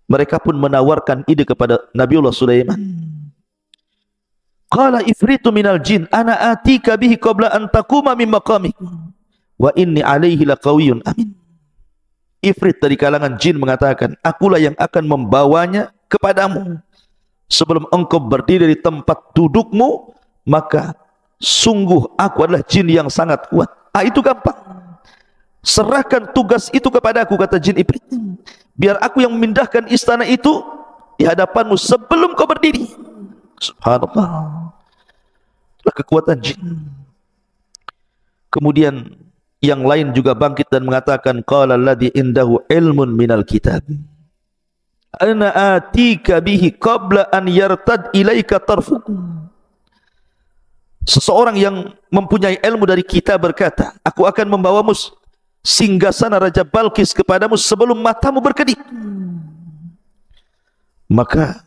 mereka pun menawarkan ide kepada Nabiullah Sulaiman. Qala ifritu minal jin ana atika bihi qabla an taquma min maqamik wa inni alaihi laqawiyyun amin. Ifrit dari kalangan jin mengatakan, akulah yang akan membawanya kepadamu sebelum engkau berdiri dari tempat dudukmu, maka sungguh aku adalah jin yang sangat kuat. Itu gampang, serahkan tugas itu kepadaku, kata jin Ifrit, biar aku yang memindahkan istana itu di hadapanmu sebelum kau berdiri. Subhanallah, itulah kekuatan jin. Kemudian yang lain juga bangkit dan mengatakan, qala alladhi indahu ilmun minal kitab ana atika bihi qabla an yartad ilaika tarfuk. Seseorang yang mempunyai ilmu dari kita berkata, aku akan membawamu singgasana Raja Balqis kepadamu sebelum matamu berkedip. Maka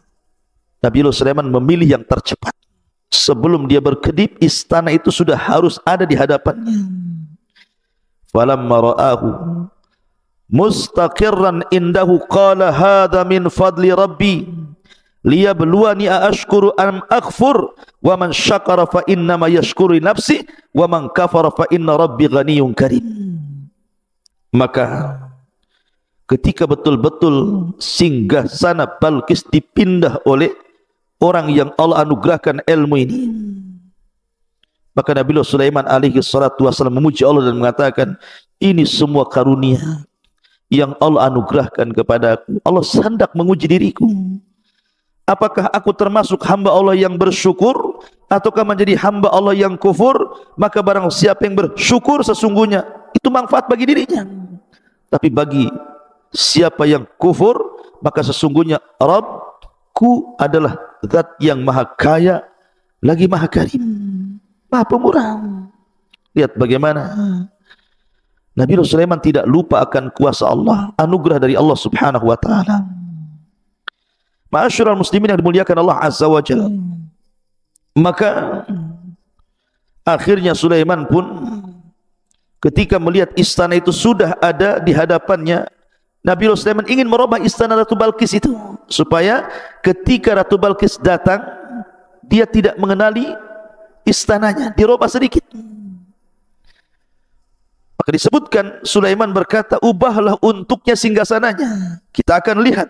Nabiullah Sulaiman memilih yang tercepat. Sebelum dia berkedip, istana itu sudah harus ada di hadapannya. Falamma ra'ahu mustaqirran indahu qala hadha min fadli rabbi liyabluwani aashkuru am akfur wa man syakara fa innama yashkuru nafsi wa man kafara fa inna rabbi ghaniyyun karim. Maka ketika betul-betul singgasana Balqis dipindah oleh orang yang Allah anugerahkan ilmu ini, maka Nabi Sulaiman alaihi salatu wasallam memuji Allah dan mengatakan, ini semua karunia yang Allah anugerahkan kepadaku. Allah hendak menguji diriku, apakah aku termasuk hamba Allah yang bersyukur ataukah menjadi hamba Allah yang kufur. Maka barang siapa yang bersyukur, sesungguhnya itu manfaat bagi dirinya, tapi bagi siapa yang kufur, maka sesungguhnya Rabbku adalah zat yang maha kaya lagi maha karim, maha pemurah. Lihat bagaimana Nabi Sulaiman tidak lupa akan kuasa Allah, anugerah dari Allah subhanahu wa ta'ala. Ma'asyiral muslimin yang dimuliakan Allah azza wa jalla, maka akhirnya Sulaiman pun ketika melihat istana itu sudah ada di hadapannya, Nabi Sulaiman ingin merubah istana Ratu Balqis itu, supaya ketika Ratu Balqis datang, dia tidak mengenali istananya, dirubah sedikit. Maka disebutkan Sulaiman berkata, ubahlah untuknya singgasananya. Kita akan lihat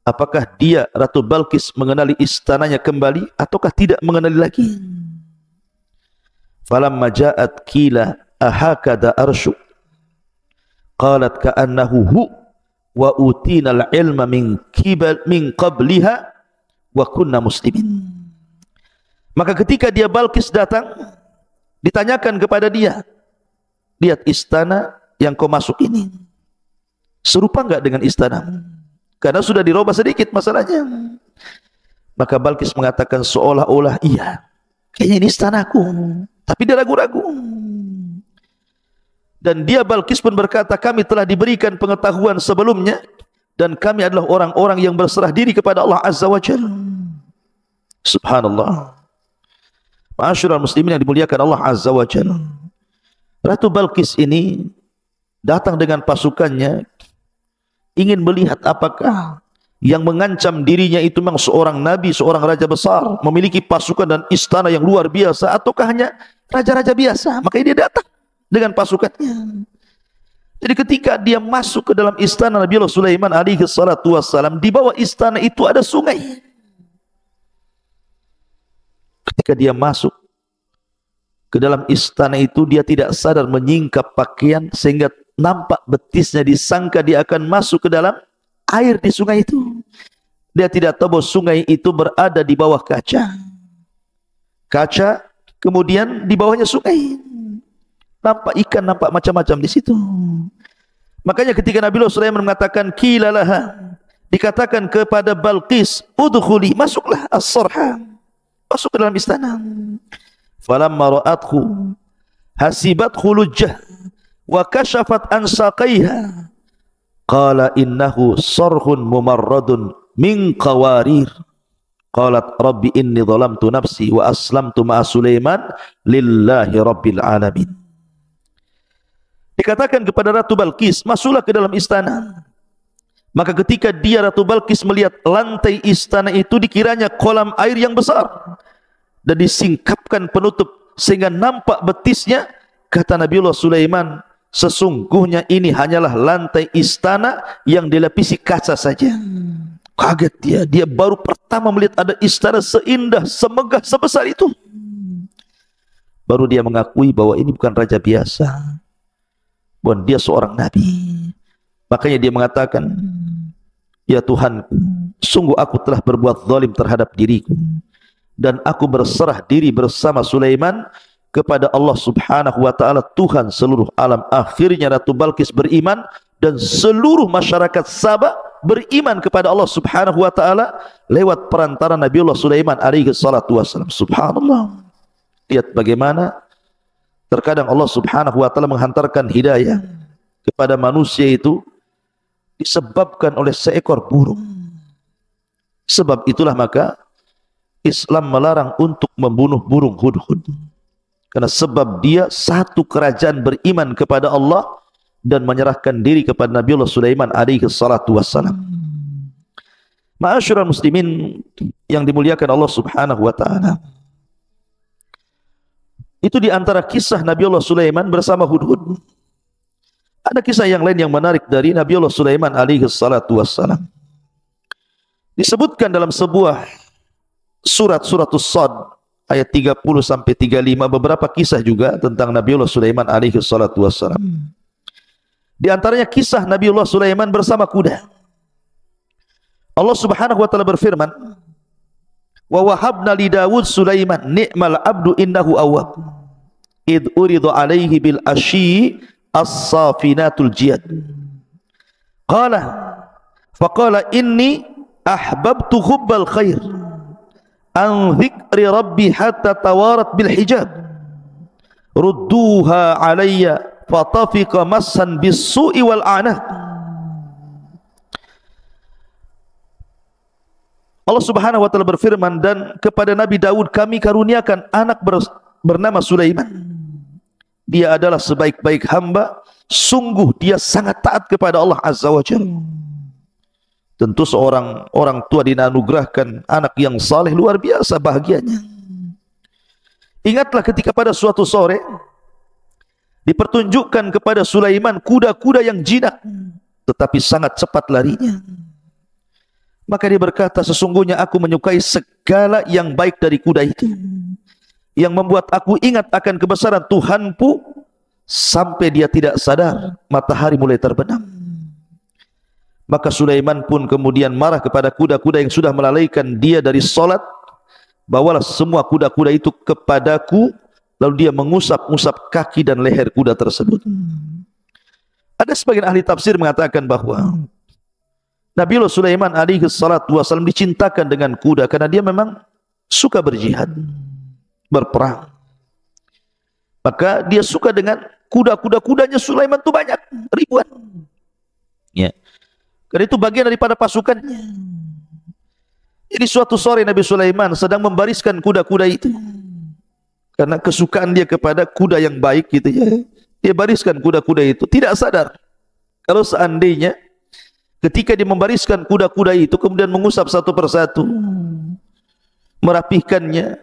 apakah dia Ratu Balqis mengenali istananya kembali ataukah tidak mengenali lagi. Falamma ja'at qila ahakada arsyu qalat ka'annahu hu wa utinal ilma min qabliha wa kunna muslimin. Maka ketika dia Balqis datang, ditanyakan kepada dia, lihat istana yang kau masuk ini serupa enggak dengan istana? Karena sudah dirubah sedikit masalahnya. Maka Balqis mengatakan seolah-olah iya, kayaknya ini istanaku, tapi dia ragu-ragu. Dan dia Balqis pun berkata, kami telah diberikan pengetahuan sebelumnya dan kami adalah orang-orang yang berserah diri kepada Allah azza wa jalla. Subhanallah. Ma'asyiral muslimin yang dimuliakan Allah azza wa jalla, Ratu Balqis ini datang dengan pasukannya, ingin melihat apakah yang mengancam dirinya itu memang seorang nabi, seorang raja besar, memiliki pasukan dan istana yang luar biasa, ataukah hanya raja-raja biasa. Makanya dia datang dengan pasukannya. Jadi ketika dia masuk ke dalam istana Nabi Sulaiman alaihi salatu wassalam, di bawah istana itu ada sungai. Ketika dia masuk ke dalam istana itu, dia tidak sadar menyingkap pakaian sehingga nampak betisnya, disangka dia akan masuk ke dalam air di sungai itu. Dia tidak tahu bahwa sungai itu berada di bawah kaca. Kaca, kemudian di bawahnya sungai. Nampak ikan, nampak macam-macam di situ. Makanya ketika Nabi Sulaiman mengatakan kilalaha, dikatakan kepada Balqis, udkhuli, masuklah as-sarha, masuk ke dalam istana. Falamma ra'athu hasibathu lujjah wa kashafat an saqaiha qala innahu sarhun mumarradun min qawarir. Qalat rabbi inni zalamtu nafsi wa aslamtu ma'a Sulaiman lillahi rabbil alamin. Dikatakan kepada Ratu Balqis, masuklah ke dalam istana. Maka ketika dia Ratu Balqis melihat lantai istana itu, dikiranya kolam air yang besar dan disingkapkan penutup sehingga nampak betisnya. Kata Nabiullah Sulaiman, sesungguhnya ini hanyalah lantai istana yang dilapisi kaca saja. Kaget dia baru pertama melihat ada istana seindah, semegah, sebesar itu. Baru dia mengakui bahwa ini bukan raja biasa, bahwa dia seorang nabi. Makanya dia mengatakan, ya Tuhanku, sungguh aku telah berbuat zalim terhadap diriku, dan aku berserah diri bersama Sulaiman kepada Allah subhanahu wa ta'ala, Tuhan seluruh alam. Akhirnya Ratu Balqis beriman dan seluruh masyarakat Sabah beriman kepada Allah subhanahu wa ta'ala lewat perantara Nabiullah Sulaiman alaihi salatu wassalam. Subhanallah. Lihat bagaimana terkadang Allah subhanahu wa ta'ala menghantarkan hidayah kepada manusia itu disebabkan oleh seekor burung. Sebab itulah maka Islam melarang untuk membunuh burung hudhud. Karena sebab dia satu kerajaan beriman kepada Allah dan menyerahkan diri kepada Nabiullah Sulaiman alaihi salatu wassalam. Ma'asyiral muslimin yang dimuliakan Allah Subhanahu wa taala. Itu di antara kisah Nabiullah Sulaiman bersama hudhud. Ada kisah yang lain yang menarik dari Nabiullah Sulaiman alaihi salatu wassalam. Disebutkan dalam sebuah surat As-Sad ayat 30 sampai 35 beberapa kisah juga tentang Nabiullah Sulaiman alaihi salatu wassalam. Di antaranya kisah Nabiullah Sulaiman bersama kuda. Allah Subhanahu wa taala berfirman, "Wa wahabna li Daud Sulaiman ni'mal abdu innahu awwab. Id uridu alaihi bil asyi as-safinatul jiyad. Qala faqala inni ahbabtu hubbal khair an dzikri rabbi hatta tawarat bil hijab. Rudduha alayya fatafiqa massan bis su'i wal anah." Allah Subhanahu wa taala berfirman, dan kepada Nabi Daud kami karuniakan anak bernama Sulaiman. Dia adalah sebaik-baik hamba, sungguh dia sangat taat kepada Allah Azza wa Jalla. Tentu seorang orang tua dianugerahkan anak yang saleh luar biasa bahagianya. Ingatlah ketika pada suatu sore dipertunjukkan kepada Sulaiman kuda-kuda yang jinak tetapi sangat cepat larinya. Maka dia berkata, sesungguhnya aku menyukai segala yang baik dari kuda itu, yang membuat aku ingat akan kebesaran Tuhanku sampai dia tidak sadar matahari mulai terbenam. Maka Sulaiman pun kemudian marah kepada kuda-kuda yang sudah melalaikan dia dari solat. Bawalah semua kuda-kuda itu kepadaku. Lalu dia mengusap-usap kaki dan leher kuda tersebut. Ada sebagian ahli tafsir mengatakan bahwa Nabiullah Sulaiman alaihi salatu wasallam dicintakan dengan kuda karena dia memang suka berjihad, berperang. Maka dia suka dengan kuda-kudanya Sulaiman itu banyak, ribuan. Ya. Karena itu bagian daripada pasukannya. Jadi suatu sore Nabi Sulaiman sedang membariskan kuda-kuda itu. Karena kesukaan dia kepada kuda yang baik gitu ya. Dia bariskan kuda-kuda itu, tidak sadar kalau seandainya ketika dia membariskan kuda-kuda itu kemudian mengusap satu persatu, merapihkannya,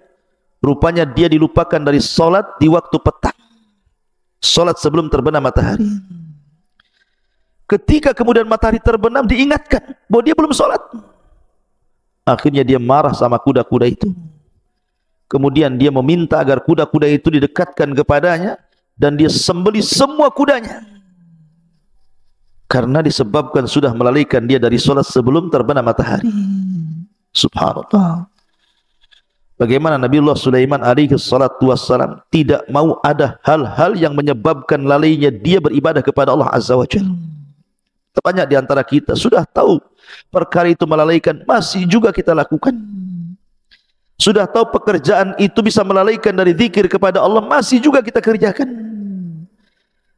rupanya dia dilupakan dari solat di waktu petang, solat sebelum terbenam matahari. Ketika kemudian matahari terbenam diingatkan bahwa dia belum solat. Akhirnya dia marah sama kuda-kuda itu. Kemudian dia meminta agar kuda-kuda itu didekatkan kepadanya dan dia sembelih semua kudanya. Karena disebabkan sudah melalaikan dia dari solat sebelum terbenam matahari. Subhanallah. Bagaimana Nabiullah Sulaiman alaihi salatu wassalam tidak mau ada hal-hal yang menyebabkan lalainya dia beribadah kepada Allah Azza wa Jalla. Banyak di antara kita sudah tahu perkara itu melalaikan, masih juga kita lakukan. Sudah tahu pekerjaan itu bisa melalaikan dari zikir kepada Allah, masih juga kita kerjakan.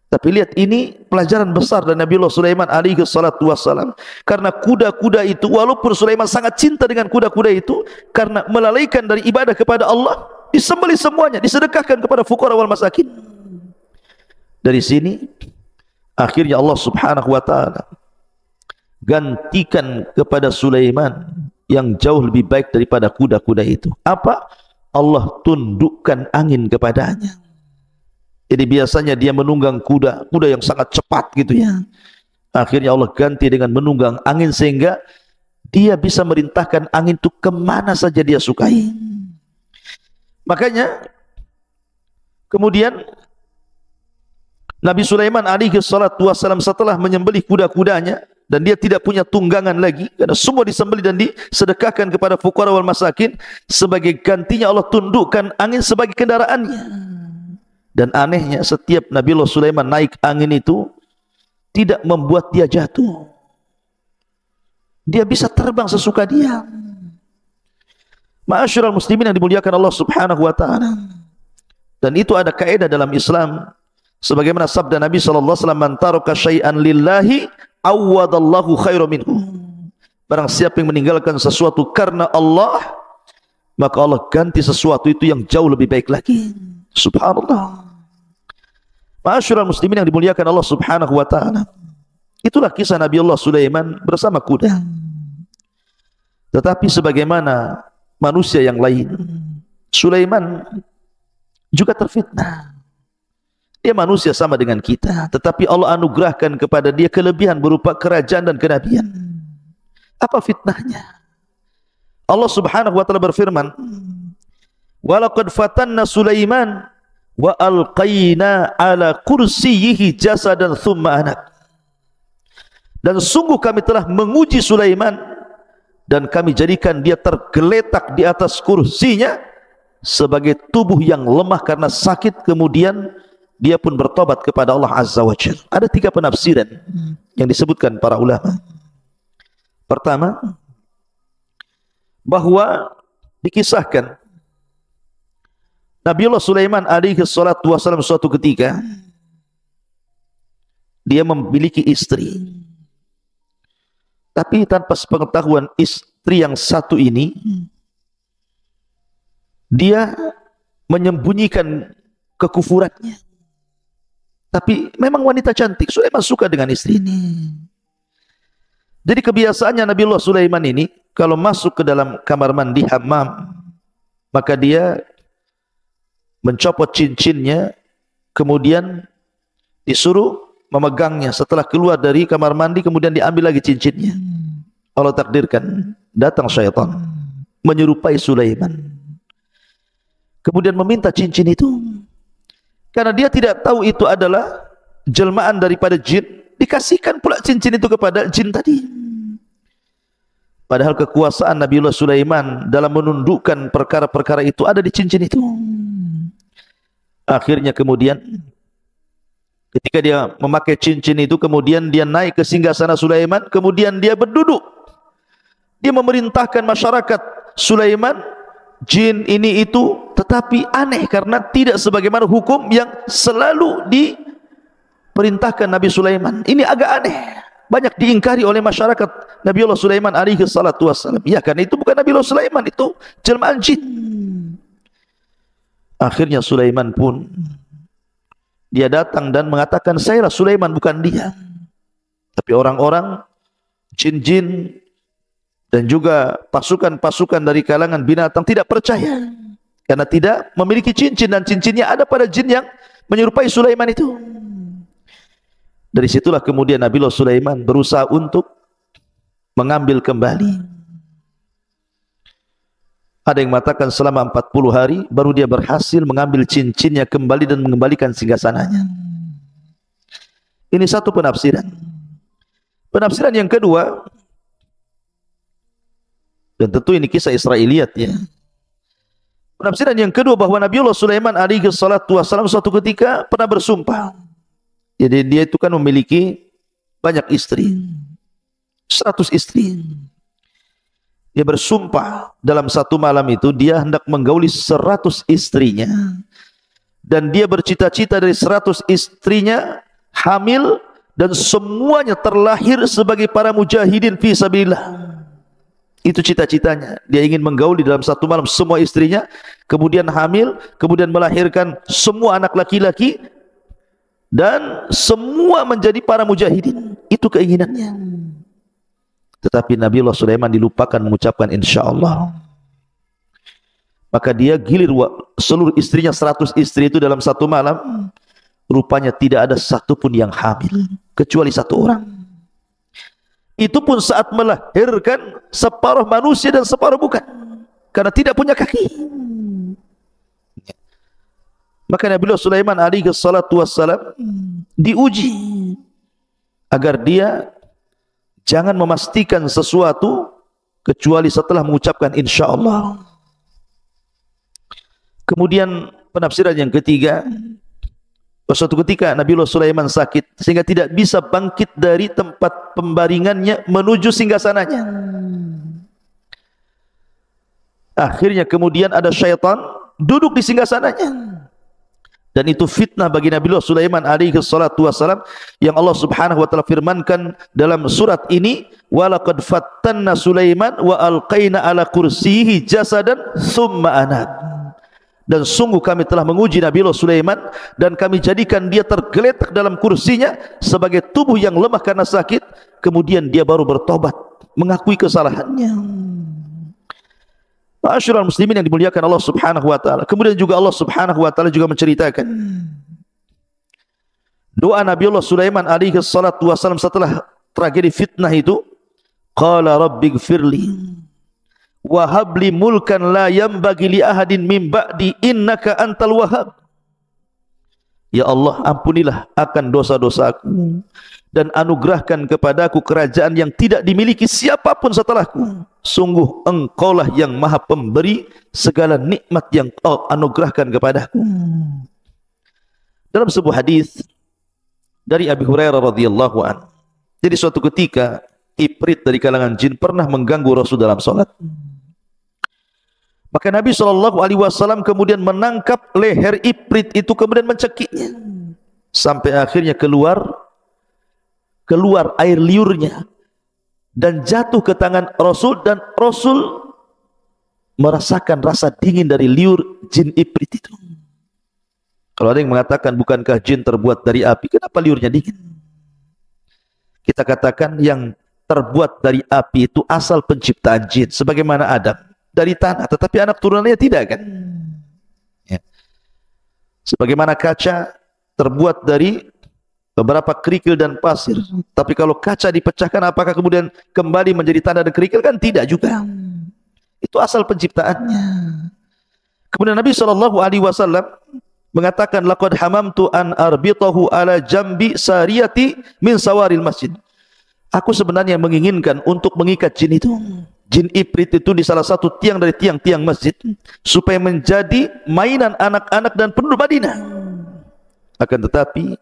Tapi lihat, ini pelajaran besar dari Nabiullah Sulaiman alaihi salatu wassalam. Karena kuda-kuda itu, walaupun Sulaiman sangat cinta dengan kuda-kuda itu, karena melalaikan dari ibadah kepada Allah, disembelih semuanya, disedekahkan kepada fuqara wal masakin. Dari sini akhirnya Allah Subhanahu wa taala gantikan kepada Sulaiman yang jauh lebih baik daripada kuda-kuda itu. Apa? Allah tundukkan angin kepadanya. Jadi biasanya dia menunggang kuda yang sangat cepat gitu ya. Akhirnya Allah ganti dengan menunggang angin sehingga dia bisa merintahkan angin itu kemana saja dia sukai. Makanya kemudian Nabi Sulaiman alaihi salatu wassalam setelah menyembelih kuda-kudanya dan dia tidak punya tunggangan lagi karena semua disembelih dan disedekahkan kepada fuqara wal masakin, sebagai gantinya Allah tundukkan angin sebagai kendaraannya. Dan anehnya setiap Nabiullah Sulaiman naik angin itu tidak membuat dia jatuh. Dia bisa terbang sesuka dia. Ma'asyiral muslimin yang dimuliakan Allah Subhanahu wa taala. Dan itu ada kaidah dalam Islam sebagaimana sabda Nabi sallallahu alaihi wasallam, "Man taraka syai'an lillahi awwadallahu khairan minhu." Barang siapa yang meninggalkan sesuatu karena Allah, maka Allah ganti sesuatu itu yang jauh lebih baik lagi. Subhanallah. Ma'asyiral muslimin yang dimuliakan Allah Subhanahu wa taala. Itulah kisah Nabi Allah Sulaiman bersama kuda. Tetapi sebagaimana manusia yang lain, Sulaiman juga terfitnah. Dia manusia sama dengan kita, tetapi Allah anugerahkan kepada dia kelebihan berupa kerajaan dan kenabian. Apa fitnahnya? Allah Subhanahu wa taala berfirman, "Walaqad fatanna Sulaiman wa alqaina ala kursiyyihi jasadan thumma anak." Dan sungguh kami telah menguji Sulaiman dan kami jadikan dia tergeletak di atas kursinya sebagai tubuh yang lemah karena sakit, kemudian dia pun bertobat kepada Allah Azza wa Jalla. Ada 3 penafsiran yang disebutkan para ulama. Pertama, bahwa dikisahkan Nabiullah Sulaiman alaihi salatu wasallam suatu ketika dia memiliki istri, tapi tanpa sepengetahuan istri yang satu ini, dia menyembunyikan kekufurannya. Tapi memang wanita cantik, Sulaiman suka dengan istri ini. Jadi kebiasaannya Nabiullah Sulaiman ini kalau masuk ke dalam kamar mandi hammam, maka dia mencopot cincinnya, kemudian disuruh memegangnya. Setelah keluar dari kamar mandi, kemudian diambil lagi cincinnya. Allah takdirkan, datang syaitan menyerupai Sulaiman, kemudian meminta cincin itu. Karena dia tidak tahu itu adalah jelmaan daripada jin, dikasihkan pula cincin itu kepada jin tadi. Padahal kekuasaan Nabiullah Sulaiman dalam menundukkan perkara-perkara itu ada di cincin itu. Akhirnya kemudian ketika dia memakai cincin itu, kemudian dia naik ke singgasana Sulaiman, kemudian dia berduduk. Dia memerintahkan masyarakat Sulaiman, jin ini itu, tetapi aneh karena tidak sebagaimana hukum yang selalu diperintahkan Nabi Sulaiman. Ini agak aneh, banyak diingkari oleh masyarakat Nabiullah Sulaiman alaihi salatu wassalam. Ya, karena itu bukan Nabiullah Sulaiman, itu jelmaan jin. Akhirnya Sulaiman pun dia datang dan mengatakan, "Saya Sulaiman, bukan dia." Tapi orang-orang jin-jin dan juga pasukan-pasukan dari kalangan binatang tidak percaya karena tidak memiliki cincin, dan cincinnya ada pada jin yang menyerupai Sulaiman itu. Dari situlah kemudian Nabiullah Sulaiman berusaha untuk mengambil kembali. Ada yang mengatakan selama 40 hari baru dia berhasil mengambil cincinnya kembali dan mengembalikan singgasananya. Ini satu penafsiran. Penafsiran yang kedua, dan tentu ini kisah Israiliyat ya. Penafsiran yang kedua bahwa Nabiullah Sulaiman alaihi salatu wassalam suatu ketika pernah bersumpah. Jadi dia itu kan memiliki banyak istri, 100 istri. Dia bersumpah dalam satu malam itu dia hendak menggauli 100 istrinya, dan dia bercita-cita dari 100 istrinya hamil dan semuanya terlahir sebagai para mujahidin fi sabilillah. Itu cita-citanya. Dia ingin menggauli dalam satu malam semua istrinya, kemudian hamil, kemudian melahirkan semua anak laki-laki, dan semua menjadi para mujahidin. Itu keinginannya. Tetapi Nabiullah Sulaiman dilupakan mengucapkan insyaallah. Maka dia gilir seluruh istrinya, 100 istri itu dalam satu malam. Rupanya tidak ada satupun yang hamil kecuali 1 orang. Itu pun saat melahirkan separuh manusia dan separuh bukan, karena tidak punya kaki. Maka Nabiullah Sulaiman alaihi salatu wassalam diuji agar dia jangan memastikan sesuatu kecuali setelah mengucapkan insyaallah. Kemudian penafsiran yang ketiga, suatu ketika Nabiullah Sulaiman sakit sehingga tidak bisa bangkit dari tempat pembaringannya menuju singgasananya. Akhirnya kemudian ada syaitan duduk di singgasananya. Dan itu fitnah bagi Nabi Sulaiman alaihi salatu wassalam, yang Allah subhanahu wa ta'ala firmankan dalam surat ini, walaqad fattanna Sulaiman wa alqaina ala kursiyihi jasadan thumma anab. Dan sungguh kami telah menguji Nabi Sulaiman dan kami jadikan dia tergeletak dalam kursinya sebagai tubuh yang lemah karena sakit, kemudian dia baru bertobat, mengakui kesalahannya. Ma'asyiral muslimin yang dimuliakan Allah subhanahu wa ta'ala. Kemudian juga Allah subhanahu wa ta'ala juga menceritakan doa Nabi Allah Sulaiman alaihi salatu wassalam setelah tragedi fitnah itu. Qala rabbighfirli wa habli mulkan la yanbaghi li ahadin min ba'di innaka antal wahhab. Ya Allah, ampunilah akan dosa-dosaku dan anugerahkan kepadaku kerajaan yang tidak dimiliki siapapun setelahku. Sungguh Engkaulah yang Maha Pemberi segala nikmat yang Kau anugerahkan kepadaku. Dalam sebuah hadis dari Abi Hurairah radhiyallahu anhu, jadi suatu ketika ifrit dari kalangan jin pernah mengganggu Rasul dalam salat. Maka Nabi SAW kemudian menangkap leher ifrit itu, kemudian mencekiknya sampai akhirnya keluar air liurnya dan jatuh ke tangan Rasul, dan Rasul merasakan rasa dingin dari liur jin ifrit itu. Kalau ada yang mengatakan bukankah jin terbuat dari api, kenapa liurnya dingin? Kita katakan yang terbuat dari api itu asal penciptaan jin, sebagaimana Adam dari tanah, tetapi anak turunannya tidak kan? Ya. Sebagaimana kaca terbuat dari beberapa kerikil dan pasir, tapi kalau kaca dipecahkan apakah kemudian kembali menjadi tanah dan kerikil? Kan tidak juga. Itu asal penciptaannya. Kemudian Nabi SAW mengatakan, laqad hamamtu an arbitahu ala jambi sariyati min sawaril masjid. Aku sebenarnya menginginkan untuk mengikat jin itu, jin ifrit itu, di salah satu tiang dari tiang-tiang masjid, supaya menjadi mainan anak-anak dan penduduk Madinah. Akan tetapi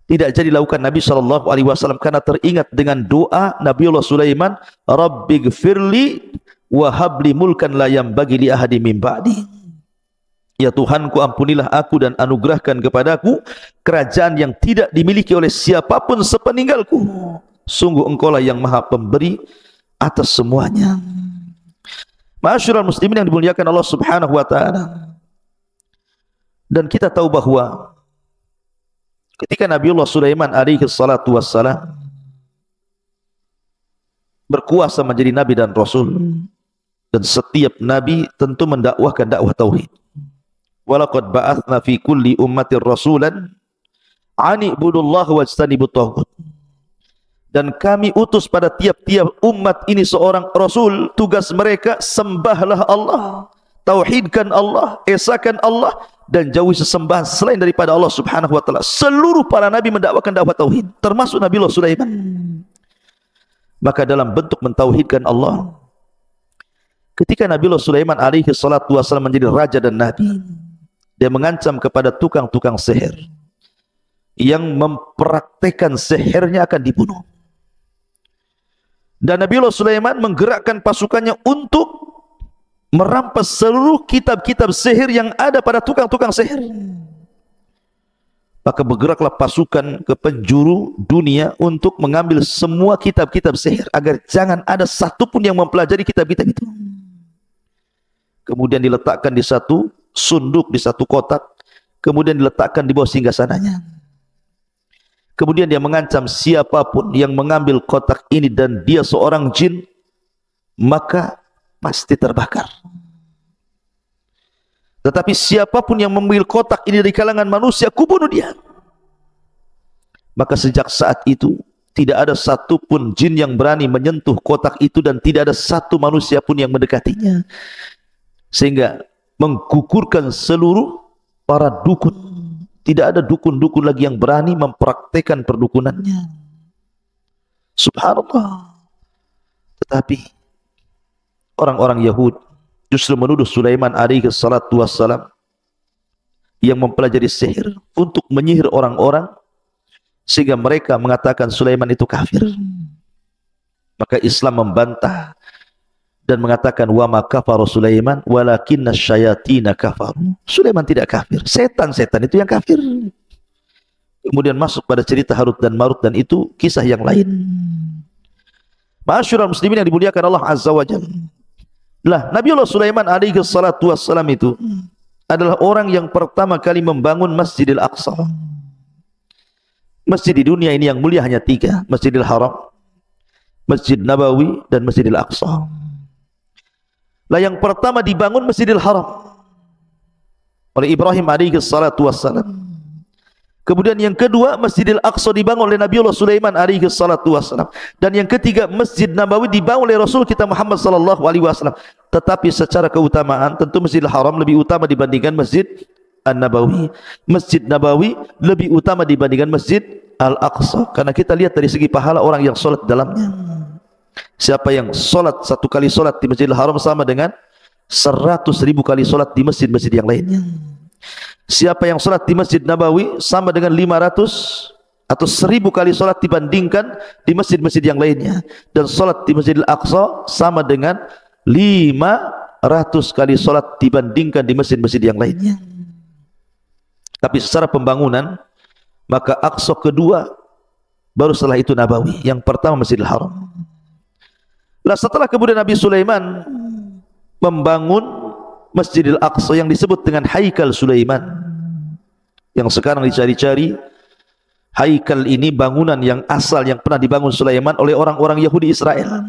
tidak jadi lakukan Nabi SAW karena teringat dengan doa Nabi Allah Sulaiman, rabbighfirli wa habli mulkan la yanbaghi li ahadin min ba'di. Ya Tuhanku, ampunilah aku dan anugerahkan kepadaku kerajaan yang tidak dimiliki oleh siapapun sepeninggalku. Sungguh Engkaulah yang Maha Pemberi atas semuanya. Ma'asyiral muslimin yang dimuliakan Allah Subhanahu wa taala. Dan kita tahu bahwa ketika Nabiullah Sulaiman alaihi salatu wassalam berkuasa menjadi nabi dan rasul, dan setiap nabi tentu mendakwahkan dakwah tauhid. Walaqad ba'atsna fi kulli ummatin rasulan an ibudullaha wajtanibut taghut. Dan kami utus pada tiap-tiap umat ini seorang rasul, tugas mereka sembahlah Allah, tauhidkan Allah, esakan Allah, dan jauhi sesembahan selain daripada Allah Subhanahu wa taala. Seluruh para nabi mendakwakan dakwah tauhid, termasuk Nabi Allah Sulaiman. Maka dalam bentuk mentauhidkan Allah, ketika Nabi Allah Sulaiman alaihi salatu wasallam menjadi raja dan nabi, dia mengancam kepada tukang-tukang sihir yang mempraktekkan sihirnya akan dibunuh. Dan Nabi Allah Sulaiman menggerakkan pasukannya untuk merampas seluruh kitab-kitab sihir yang ada pada tukang-tukang sihir. Maka bergeraklah pasukan ke penjuru dunia untuk mengambil semua kitab-kitab sihir, agar jangan ada satupun yang mempelajari kitab-kitab itu. Kemudian diletakkan di satu sunduk, di satu kotak, kemudian diletakkan di bawah singgasananya. Kemudian dia mengancam siapapun yang mengambil kotak ini dan dia seorang jin, maka pasti terbakar. Tetapi siapapun yang mengambil kotak ini dari kalangan manusia, kubunuh dia. Maka sejak saat itu tidak ada satupun jin yang berani menyentuh kotak itu, dan tidak ada satu manusia pun yang mendekatinya, sehingga menggugurkan seluruh para dukun. Tidak ada dukun-dukun lagi yang berani mempraktekkan perdukunannya. Subhanallah. Tetapi orang-orang Yahudi justru menuduh Sulaiman alaihi salatu wassalam yang mempelajari sihir untuk menyihir orang-orang, sehingga mereka mengatakan Sulaiman itu kafir. Maka Islam membantah dan mengatakan wa ma kafara Sulaiman walakinna syayatina kafaru. Sulaiman tidak kafir, setan-setan itu yang kafir. Kemudian masuk pada cerita Harut dan Marut, dan itu kisah yang lain. Ma'asyiral muslimin yang dimuliakan Allah Azza wa Jalla. Lah, Nabiullah Sulaiman alaihi salatu wassalam itu adalah orang yang pertama kali membangun Masjidil Aqsa. Masjid di dunia ini yang mulia hanya 3, Masjidil Haram, Masjid Nabawi, dan Masjidil Aqsa. Lah, yang pertama dibangun Masjidil Haram oleh Ibrahim alaihi salatu wassalam. Kemudian yang kedua, Masjidil Aqsa dibangun oleh Nabiullah Sulaiman alaihi salatu wassalam. Dan yang ketiga, Masjid Nabawi dibangun oleh Rasul kita Muhammad sallallahu alaihi wasallam. Tetapi secara keutamaan tentu Masjidil Haram lebih utama dibandingkan Masjid An-Nabawi. Masjid Nabawi lebih utama dibandingkan Masjid Al-Aqsa, karena kita lihat dari segi pahala orang yang sholat dalamnya. Siapa yang sholat 1 kali sholat di Masjidil Haram sama dengan 100.000 kali sholat di masjid-masjid yang lainnya. Siapa yang sholat di Masjid Nabawi sama dengan 500 atau 1000 kali sholat dibandingkan di masjid-masjid yang lainnya. Dan sholat di Masjidil Aqsa sama dengan 500 kali sholat dibandingkan di masjid-masjid yang lainnya. Tapi secara pembangunan, maka Aqsa kedua, baru setelah itu Nabawi. Yang pertama Masjidil Haram. Nah, setelah kemudian Nabi Sulaiman membangun Masjidil Aqsa yang disebut dengan Haikal Sulaiman, yang sekarang dicari-cari, Haikal ini bangunan yang asal yang pernah dibangun Sulaiman oleh orang-orang Yahudi Israel.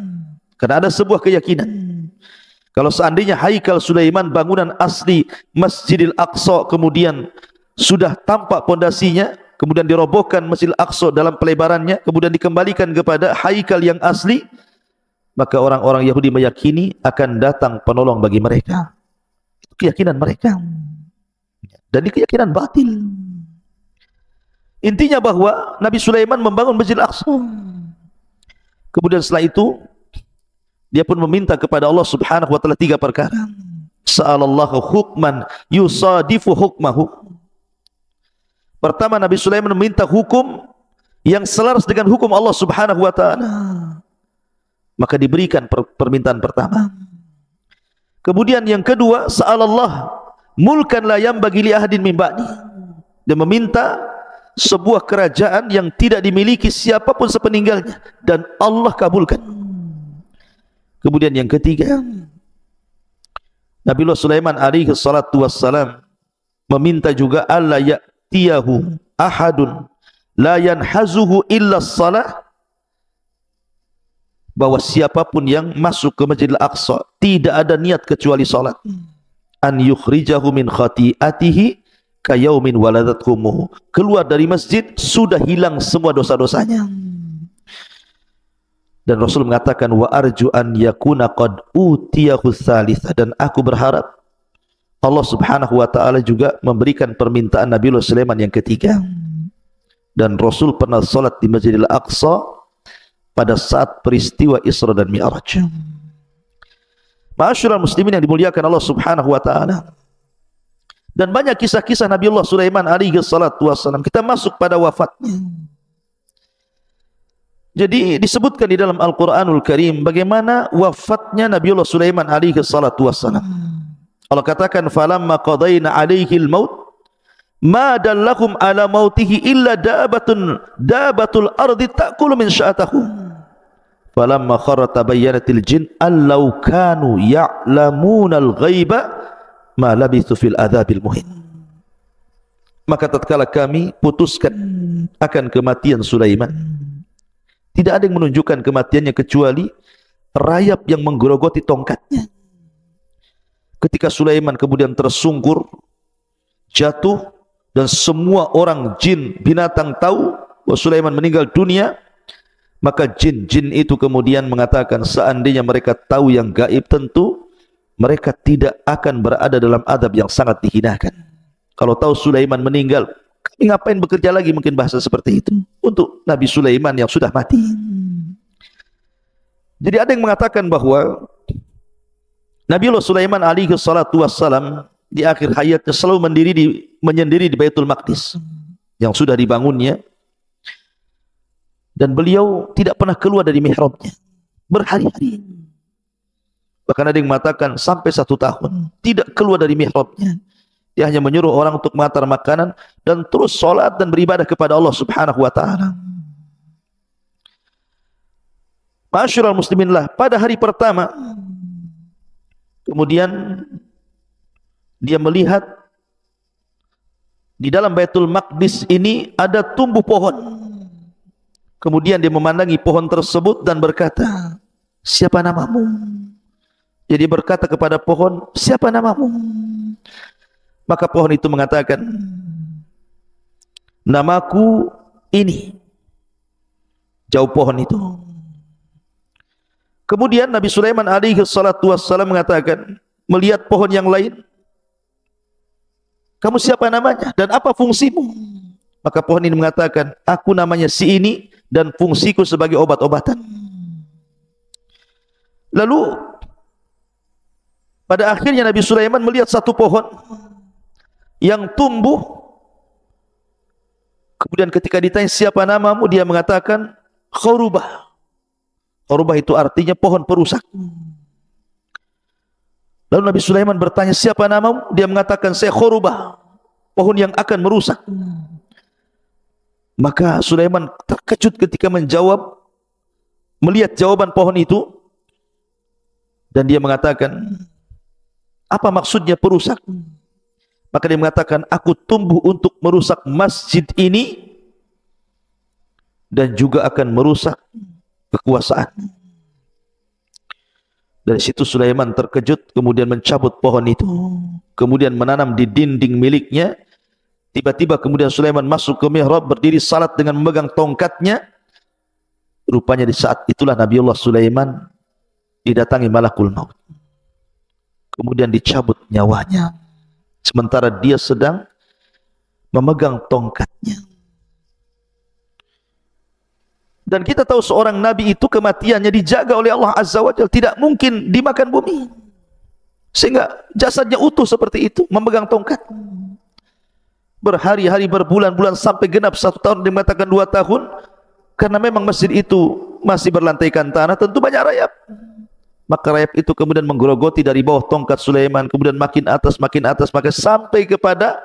Karena ada sebuah keyakinan, kalau seandainya Haikal Sulaiman, bangunan asli Masjidil Aqsa, kemudian sudah tampak pondasinya, kemudian dirobohkan Masjidil Aqsa dalam pelebarannya, kemudian dikembalikan kepada Haikal yang asli, maka orang-orang Yahudi meyakini akan datang penolong bagi mereka. Keyakinan mereka, dan ini keyakinan batil. Intinya bahwa Nabi Sulaiman membangun Masjid Al-Aqsa. Kemudian setelah itu dia pun meminta kepada Allah Subhanahu wa taala 3 perkara. Sa'alallahu hukman yusadifu hukmahu. Pertama, Nabi Sulaiman meminta hukum yang selaras dengan hukum Allah Subhanahu wa taala. Maka diberikan permintaan pertama. Kemudian yang kedua, sa'alallah mulkan la yambagi li ahadin min ba'di. Dia meminta sebuah kerajaan yang tidak dimiliki siapapun sepeninggalnya, dan Allah kabulkan. Kemudian yang ketiga, Nabiullah Sulaiman alaihi salatu wassalam meminta juga alla ya'tiyahu ahadun la yanhazuhu illa salah, bahwa siapapun yang masuk ke Masjidil Aqsa tidak ada niat kecuali salat. An yukhrijahu min khati'atihi kayaumin waladatkummuh. Keluar dari masjid sudah hilang semua dosa-dosanya. Dan Rasul mengatakan wa arju an yakuna qad utiyahu tsalitsah, dan aku berharap Allah Subhanahu wa taala juga memberikan permintaan Nabiullah Sulaiman yang ketiga. Dan Rasul pernah salat di Masjidil Aqsa pada saat peristiwa Isra dan Mi'raj. Ma'asyiral muslimin yang dimuliakan Allah Subhanahu wa taala. Dan banyak kisah-kisah Nabiullah Sulaiman alaihi salatu wassalam. Kita masuk pada wafatnya. Jadi disebutkan di dalam Al-Qur'anul Karim bagaimana wafatnya Nabiullah Sulaiman alaihi salatu wassalam. Allah katakan falamma qadaina alaihi al-maut ma dallakum ala mautihi illa dabatul ardi ta'kulu min sya'atahu. Falamma kharra tabayyanatil jin allau kanu ya'lamunal ghaiba ma labithu fil adzabil muhin. Maka tatkala kami putuskan akan kematian Sulaiman, tidak ada yang menunjukkan kematiannya kecuali rayap yang menggerogoti tongkatnya. Ketika Sulaiman kemudian tersungkur, jatuh, dan semua orang jin binatang tahu bahwa Sulaiman meninggal dunia, maka jin-jin itu kemudian mengatakan seandainya mereka tahu yang gaib, tentu mereka tidak akan berada dalam adab yang sangat dihinakan. Kalau tahu Sulaiman meninggal, kami ngapain bekerja lagi, mungkin bahasa seperti itu untuk Nabi Sulaiman yang sudah mati. Jadi ada yang mengatakan bahwa Nabiullah Sulaiman alaihi salatu wassalam di akhir hayatnya selalu menyendiri di Baitul Maqdis yang sudah dibangunnya, dan beliau tidak pernah keluar dari mihrabnya berhari-hari. Bahkan ada yang mengatakan sampai 1 tahun tidak keluar dari mihrabnya. Dia hanya menyuruh orang untuk mengantar makanan dan terus sholat dan beribadah kepada Allah Subhanahu wa ta'ala. Ma'asyiral muslimin, lah pada hari pertama kemudian dia melihat di dalam Baitul Maqdis ini ada tumbuh pohon. Kemudian dia memandangi pohon tersebut dan berkata, siapa namamu? Jadi berkata kepada pohon, siapa namamu? Maka pohon itu mengatakan, namaku ini. Jauh pohon itu. Kemudian Nabi Sulaiman alaihi salatu wassalam mengatakan, melihat pohon yang lain, kamu siapa namanya dan apa fungsimu? Maka pohon ini mengatakan, aku namanya si ini dan fungsiku sebagai obat-obatan. Lalu pada akhirnya Nabi Sulaiman melihat satu pohon yang tumbuh. Kemudian ketika ditanya siapa namamu, dia mengatakan Khurubah. Khurubah itu artinya pohon perusak. Lalu Nabi Sulaiman bertanya siapa namamu, dia mengatakan saya Khurubah, pohon yang akan merusak. Maka Sulaiman terkejut ketika menjawab, melihat jawaban pohon itu, dan dia mengatakan, apa maksudnya perusak? Maka dia mengatakan, aku tumbuh untuk merusak masjid ini dan juga akan merusak kekuasaan. Dari situ Sulaiman terkejut, kemudian mencabut pohon itu, kemudian menanam di dinding miliknya. Tiba-tiba kemudian Sulaiman masuk ke mihrab, berdiri salat dengan memegang tongkatnya. Rupanya di saat itulah Nabiullah Sulaiman didatangi malakul maut. Kemudian dicabut nyawanya, sementara dia sedang memegang tongkatnya. Dan kita tahu seorang nabi itu kematiannya dijaga oleh Allah Azza wa Jalla, tidak mungkin dimakan bumi, sehingga jasadnya utuh seperti itu, memegang tongkat. Berhari-hari, berbulan-bulan, sampai genap 1 tahun, dia mengatakan 2 tahun, karena memang masjid itu masih berlantaikan tanah, tentu banyak rayap. Maka rayap itu kemudian menggerogoti dari bawah tongkat Sulaiman, kemudian makin atas, maka sampai kepada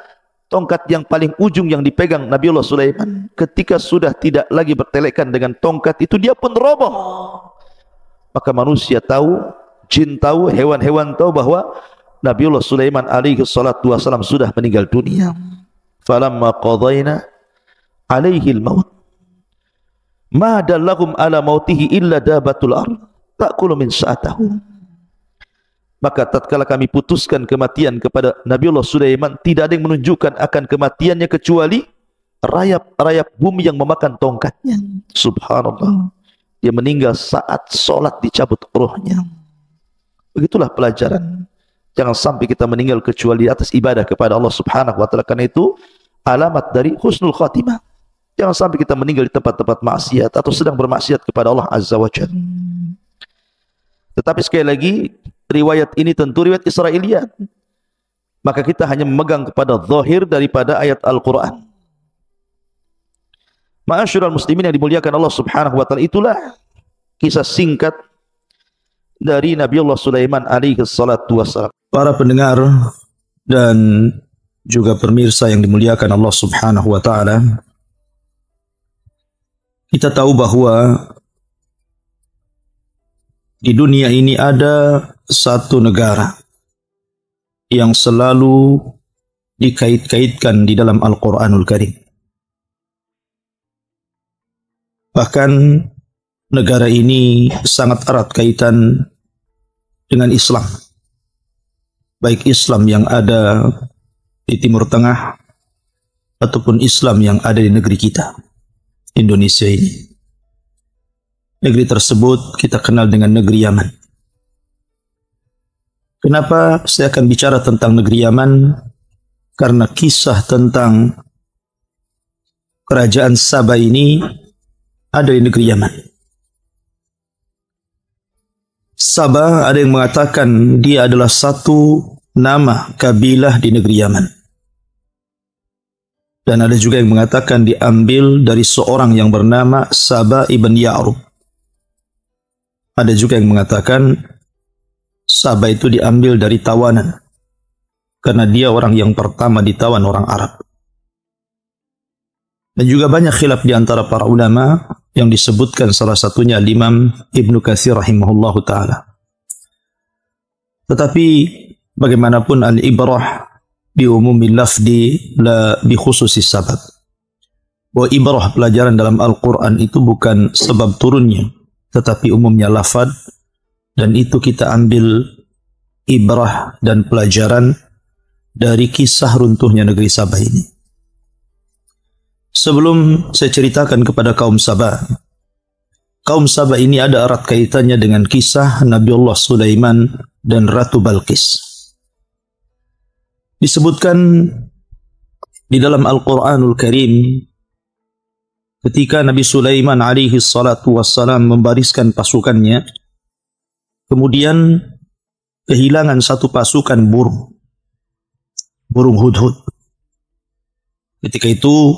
tongkat yang paling ujung yang dipegang Nabiullah Sulaiman. Ketika sudah tidak lagi bertelekan dengan tongkat itu, dia pun roboh. Maka manusia tahu, jin tahu, hewan-hewan tahu bahwa Nabiullah Sulaiman alaihi salatu wassalam sudah meninggal dunia. Falamma qadayna alaihi al-maut ma dallahum ala mautihi illa dabatul ardh ta'kulu min sa'atahu. Maka tatkala kami putuskan kematian kepada Nabiullah Sulaiman, tidak ada yang menunjukkan akan kematiannya kecuali rayap-rayap bumi yang memakan tongkatnya. Subhanallah. Dia meninggal saat sholat dicabut rohnya. Begitulah pelajaran. Jangan sampai kita meninggal kecuali atas ibadah kepada Allah Subhanahu wa ta'ala. Karena itu alamat dari husnul khatimah. Jangan sampai kita meninggal di tempat-tempat maksiat atau sedang bermaksiat kepada Allah Azza wa Jalla. Tetapi sekali lagi, riwayat ini tentu riwayat Israiliyat. Maka kita hanya memegang kepada zahir daripada ayat Al-Quran. Ma'asyiral muslimin yang dimuliakan Allah Subhanahu wa ta'ala, itulah kisah singkat dari Nabiullah Sulaiman alaihi salatu wassalam. Para pendengar dan juga pemirsa yang dimuliakan Allah Subhanahu wa ta'ala, kita tahu bahwa di dunia ini ada satu negara yang selalu dikait-kaitkan di dalam Al-Quranul Karim. Bahkan negara ini sangat erat kaitan dengan Islam. Baik Islam yang ada di Timur Tengah ataupun Islam yang ada di negeri kita, Indonesia ini. Negeri tersebut kita kenal dengan negeri Yaman. Kenapa saya akan bicara tentang negeri Yaman? Karena kisah tentang kerajaan Sabah ini ada di negeri Yaman. Sabah ada yang mengatakan dia adalah satu nama kabilah di negeri Yaman. Dan ada juga yang mengatakan diambil dari seorang yang bernama Sabah ibn Ya'rub. Ada juga yang mengatakan Saba itu diambil dari tawanan, karena dia orang yang pertama ditawan orang Arab. Dan juga banyak khilaf di antara para ulama yang disebutkan salah satunya Imam Ibnu Katsir rahimahullahu taala. Tetapi bagaimanapun al-ibrah bi umumil lafdi la bi khususis sabab. Bahwa ibrah pelajaran dalam Al-Quran itu bukan sebab turunnya, tetapi umumnya lafad, dan itu kita ambil ibrah dan pelajaran dari kisah runtuhnya negeri Sabah ini. Sebelum saya ceritakan kepada kaum Sabah ini ada erat kaitannya dengan kisah Nabiullah Sulaiman dan Ratu Balqis. Disebutkan di dalam Al-Quranul Karim, ketika Nabi Sulaiman alaihi salatu wassalam membariskan pasukannya, kemudian kehilangan satu pasukan burung hudhud. Ketika itu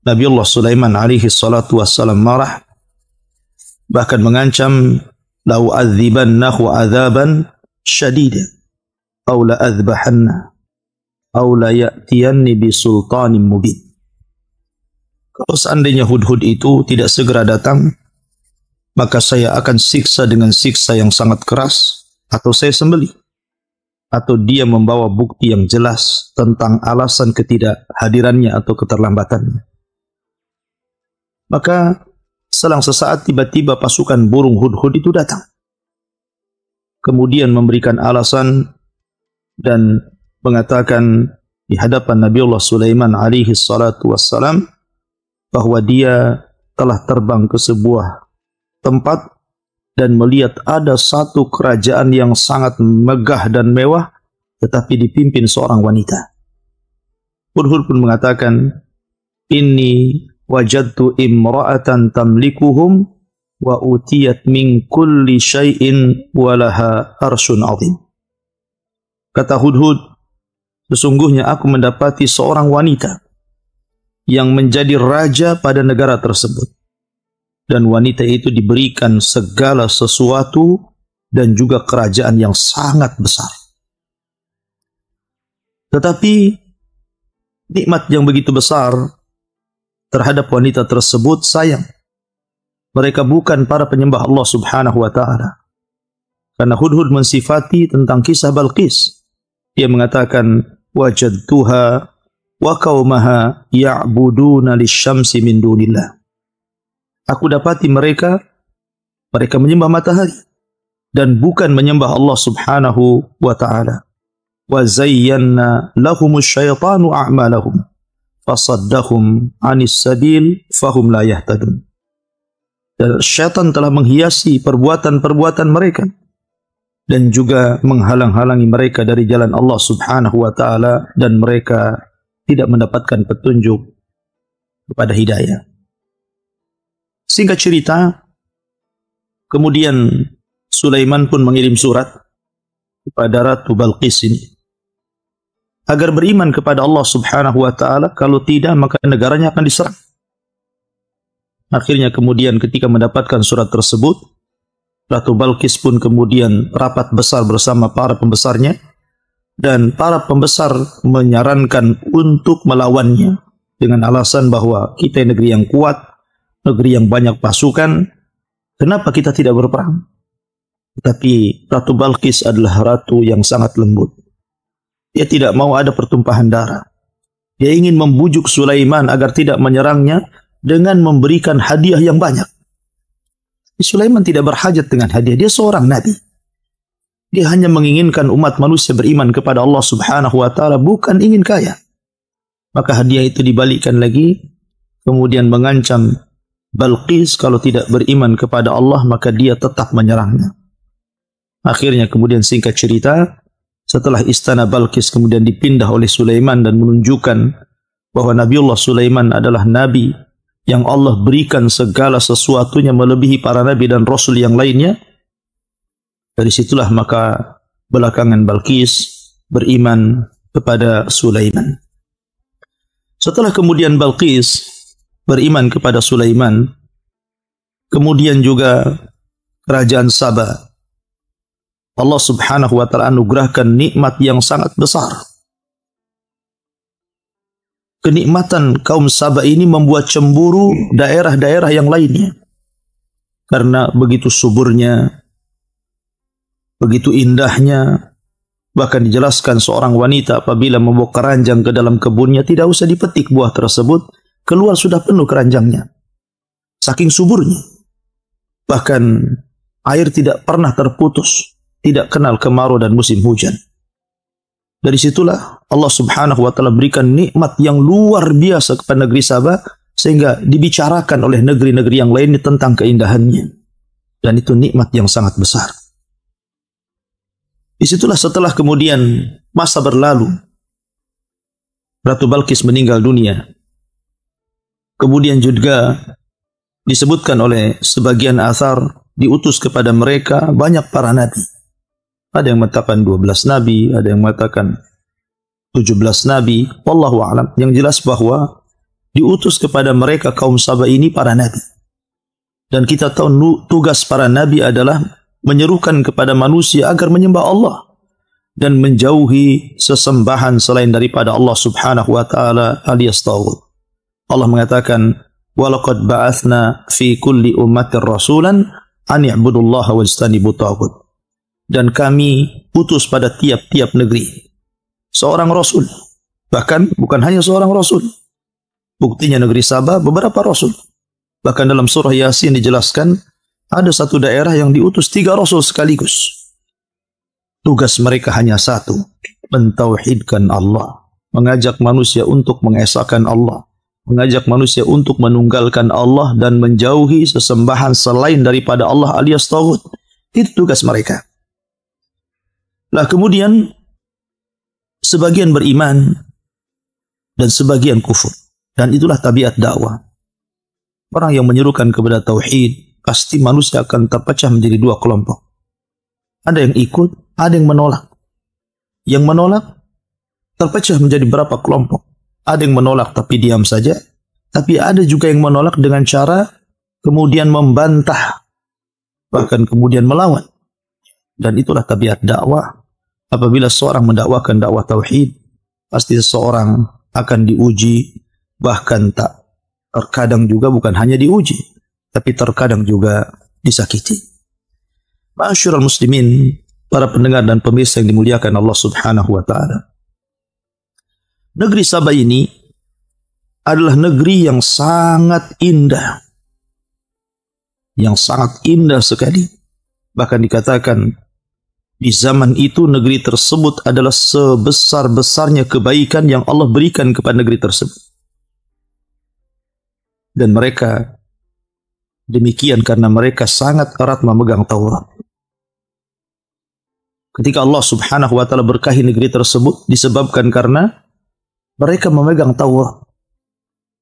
Nabiullah Sulaiman alaihi salatu wassalam marah, bahkan mengancam, lau adzibannahu adzaban syadidan aw la adzbahanna aw la ya'tiyanni bisultanin mubin. Kalau seandainya hudhud itu tidak segera datang, maka saya akan siksa dengan siksa yang sangat keras, atau saya sembelih, atau dia membawa bukti yang jelas tentang alasan ketidakhadirannya atau keterlambatannya. Maka selang sesaat tiba-tiba pasukan burung hudhud itu datang. Kemudian memberikan alasan dan mengatakan di hadapan Nabiullah Sulaiman alaihi salatu wassalam bahwa dia telah terbang ke sebuah tempat dan melihat ada satu kerajaan yang sangat megah dan mewah, tetapi dipimpin seorang wanita. Hudhud pun mengatakan, inni wajadtu imra'atan tamlikuhum wa utiyat min kulli syai'in walaha arsyun azim. Kata Hudhud, sesungguhnya aku mendapati seorang wanita yang menjadi raja pada negara tersebut, dan wanita itu diberikan segala sesuatu dan juga kerajaan yang sangat besar. Tetapi nikmat yang begitu besar terhadap wanita tersebut sayang. Mereka bukan para penyembah Allah subhanahu wa ta'ala. Karena Hudhud mensifati tentang kisah Balqis. Dia mengatakan, wajadtuha wa qaumaha ya'buduna lisyamsi min dunillah. Aku dapati mereka menyembah matahari dan bukan menyembah Allah subhanahu wa ta'ala. Wa zayyana lahumus syaitanu a'malahum fasaddahum anis sabil fahum la yahtadun. Dan syaitan telah menghiasi perbuatan-perbuatan mereka dan juga menghalang-halangi mereka dari jalan Allah subhanahu wa ta'ala, dan mereka tidak mendapatkan petunjuk kepada hidayah. Singkat cerita, kemudian Sulaiman pun mengirim surat kepada Ratu Balqis ini agar beriman kepada Allah subhanahu wa ta'ala, kalau tidak maka negaranya akan diserang. Akhirnya kemudian ketika mendapatkan surat tersebut, Ratu Balqis pun kemudian rapat besar bersama para pembesarnya, dan para pembesar menyarankan untuk melawannya dengan alasan bahwa kita negeri yang kuat, negeri yang banyak pasukan, kenapa kita tidak berperang? Tetapi Ratu Balqis adalah ratu yang sangat lembut. Dia tidak mau ada pertumpahan darah. Dia ingin membujuk Sulaiman agar tidak menyerangnya dengan memberikan hadiah yang banyak. Sulaiman tidak berhajat dengan hadiah. Dia seorang nabi. Dia hanya menginginkan umat manusia beriman kepada Allah subhanahu wa ta'ala, bukan ingin kaya. Maka hadiah itu dibalikkan lagi, kemudian mengancam Balqis kalau tidak beriman kepada Allah maka dia tetap menyerangnya. Akhirnya kemudian singkat cerita, setelah istana Balqis kemudian dipindah oleh Sulaiman dan menunjukkan bahwa Nabiullah Sulaiman adalah nabi yang Allah berikan segala sesuatunya melebihi para nabi dan rasul yang lainnya. Dari situlah maka belakangan Balqis beriman kepada Sulaiman. Setelah kemudian Balqis beriman kepada Sulaiman, kemudian juga kerajaan Sabah Allah Subhanahu wa taala anugerahkan nikmat yang sangat besar. Kenikmatan kaum Saba ini membuat cemburu daerah-daerah yang lainnya. Karena begitu suburnya, begitu indahnya, bahkan dijelaskan seorang wanita apabila membawa keranjang ke dalam kebunnya, tidak usah dipetik buah tersebut, keluar sudah penuh keranjangnya. Saking suburnya. Bahkan air tidak pernah terputus, tidak kenal kemarau dan musim hujan. Dari situlah Allah Subhanahu wa taala berikan nikmat yang luar biasa kepada negeri Sabah sehingga dibicarakan oleh negeri-negeri yang lainnya tentang keindahannya. Dan itu nikmat yang sangat besar. Disitulah setelah kemudian masa berlalu, Ratu Balkis meninggal dunia. Kemudian juga disebutkan oleh sebagian athar diutus kepada mereka banyak para nabi. Ada yang mengatakan 12 nabi, ada yang mengatakan 17 nabi. Wallahu a'lam. Yang jelas bahwa diutus kepada mereka kaum Saba ini para nabi. Dan kita tahu tugas para nabi adalah menyerukan kepada manusia agar menyembah Allah dan menjauhi sesembahan selain daripada Allah Subhanahu wa taala alias taghut. Allah mengatakan, "Walaqad ba'atsna fi kulli ummatin rasulan an i'budullaha wajtanibut taghut." Dan kami utus pada tiap-tiap negeri seorang rasul. Bahkan bukan hanya seorang rasul. Buktinya negeri Sabah beberapa rasul. Bahkan dalam surah Yasin dijelaskan ada satu daerah yang diutus 3 rasul sekaligus. Tugas mereka hanya satu, mentauhidkan Allah, mengajak manusia untuk mengesahkan Allah, mengajak manusia untuk menunggalkan Allah dan menjauhi sesembahan selain daripada Allah alias taghut. Itu tugas mereka. Lah kemudian sebagian beriman dan sebagian kufur. Dan itulah tabiat dakwah. Orang yang menyerukan kepada tauhid, pasti manusia akan terpecah menjadi 2 kelompok. Ada yang ikut, ada yang menolak. Yang menolak terpecah menjadi berapa kelompok. Ada yang menolak tapi diam saja. Tapi ada juga yang menolak dengan cara kemudian membantah. Bahkan kemudian melawan. Dan itulah tabiat dakwah. Apabila seorang mendakwakan dakwah tauhid, pasti seseorang akan diuji, bahkan terkadang juga bukan hanya diuji, tapi terkadang juga disakiti. Ma'asyiral muslimin, para pendengar dan pemirsa yang dimuliakan Allah Subhanahu wa taala. Negeri Sabah ini adalah negeri yang sangat indah. Yang sangat indah sekali. Bahkan dikatakan di zaman itu negeri tersebut adalah sebesar-besarnya kebaikan yang Allah berikan kepada negeri tersebut. Dan mereka demikian karena mereka sangat erat memegang Taurat. Ketika Allah Subhanahu wa taala berkahi negeri tersebut disebabkan karena mereka memegang Taurat.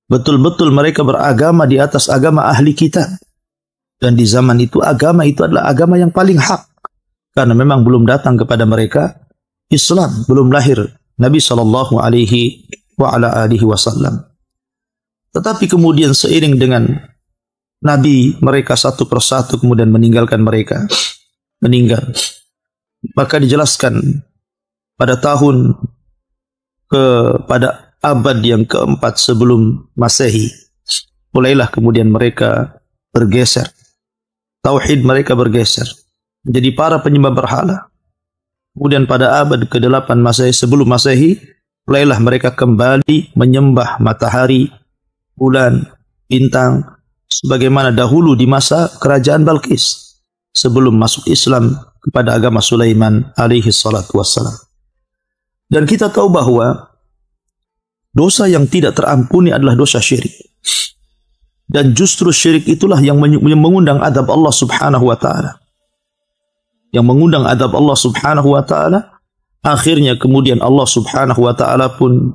Betul-betul mereka beragama di atas agama ahli kitab. Dan di zaman itu agama itu adalah agama yang paling hak. Karena memang belum datang kepada mereka Islam, belum lahir Nabi sallallahu alaihi wasallam. Tetapi kemudian seiring dengan Nabi mereka satu persatu kemudian meninggalkan mereka, meninggal. Maka dijelaskan pada pada abad yang keempat sebelum Masehi, mulailah kemudian mereka bergeser. Tauhid mereka bergeser menjadi para penyembah berhala. Kemudian pada abad ke-8 Masehi sebelum Masehi, mulailah mereka kembali menyembah matahari, bulan, bintang, sebagaimana dahulu di masa kerajaan Balkis sebelum masuk Islam kepada agama Sulaiman alaihi salatu wassalam. Dan kita tahu bahwa dosa yang tidak terampuni adalah dosa syirik. Dan justru syirik itulah yang mengundang adab Allah Subhanahu wa taala. Yang mengundang adab Allah Subhanahu wa taala, akhirnya kemudian Allah Subhanahu wa taala pun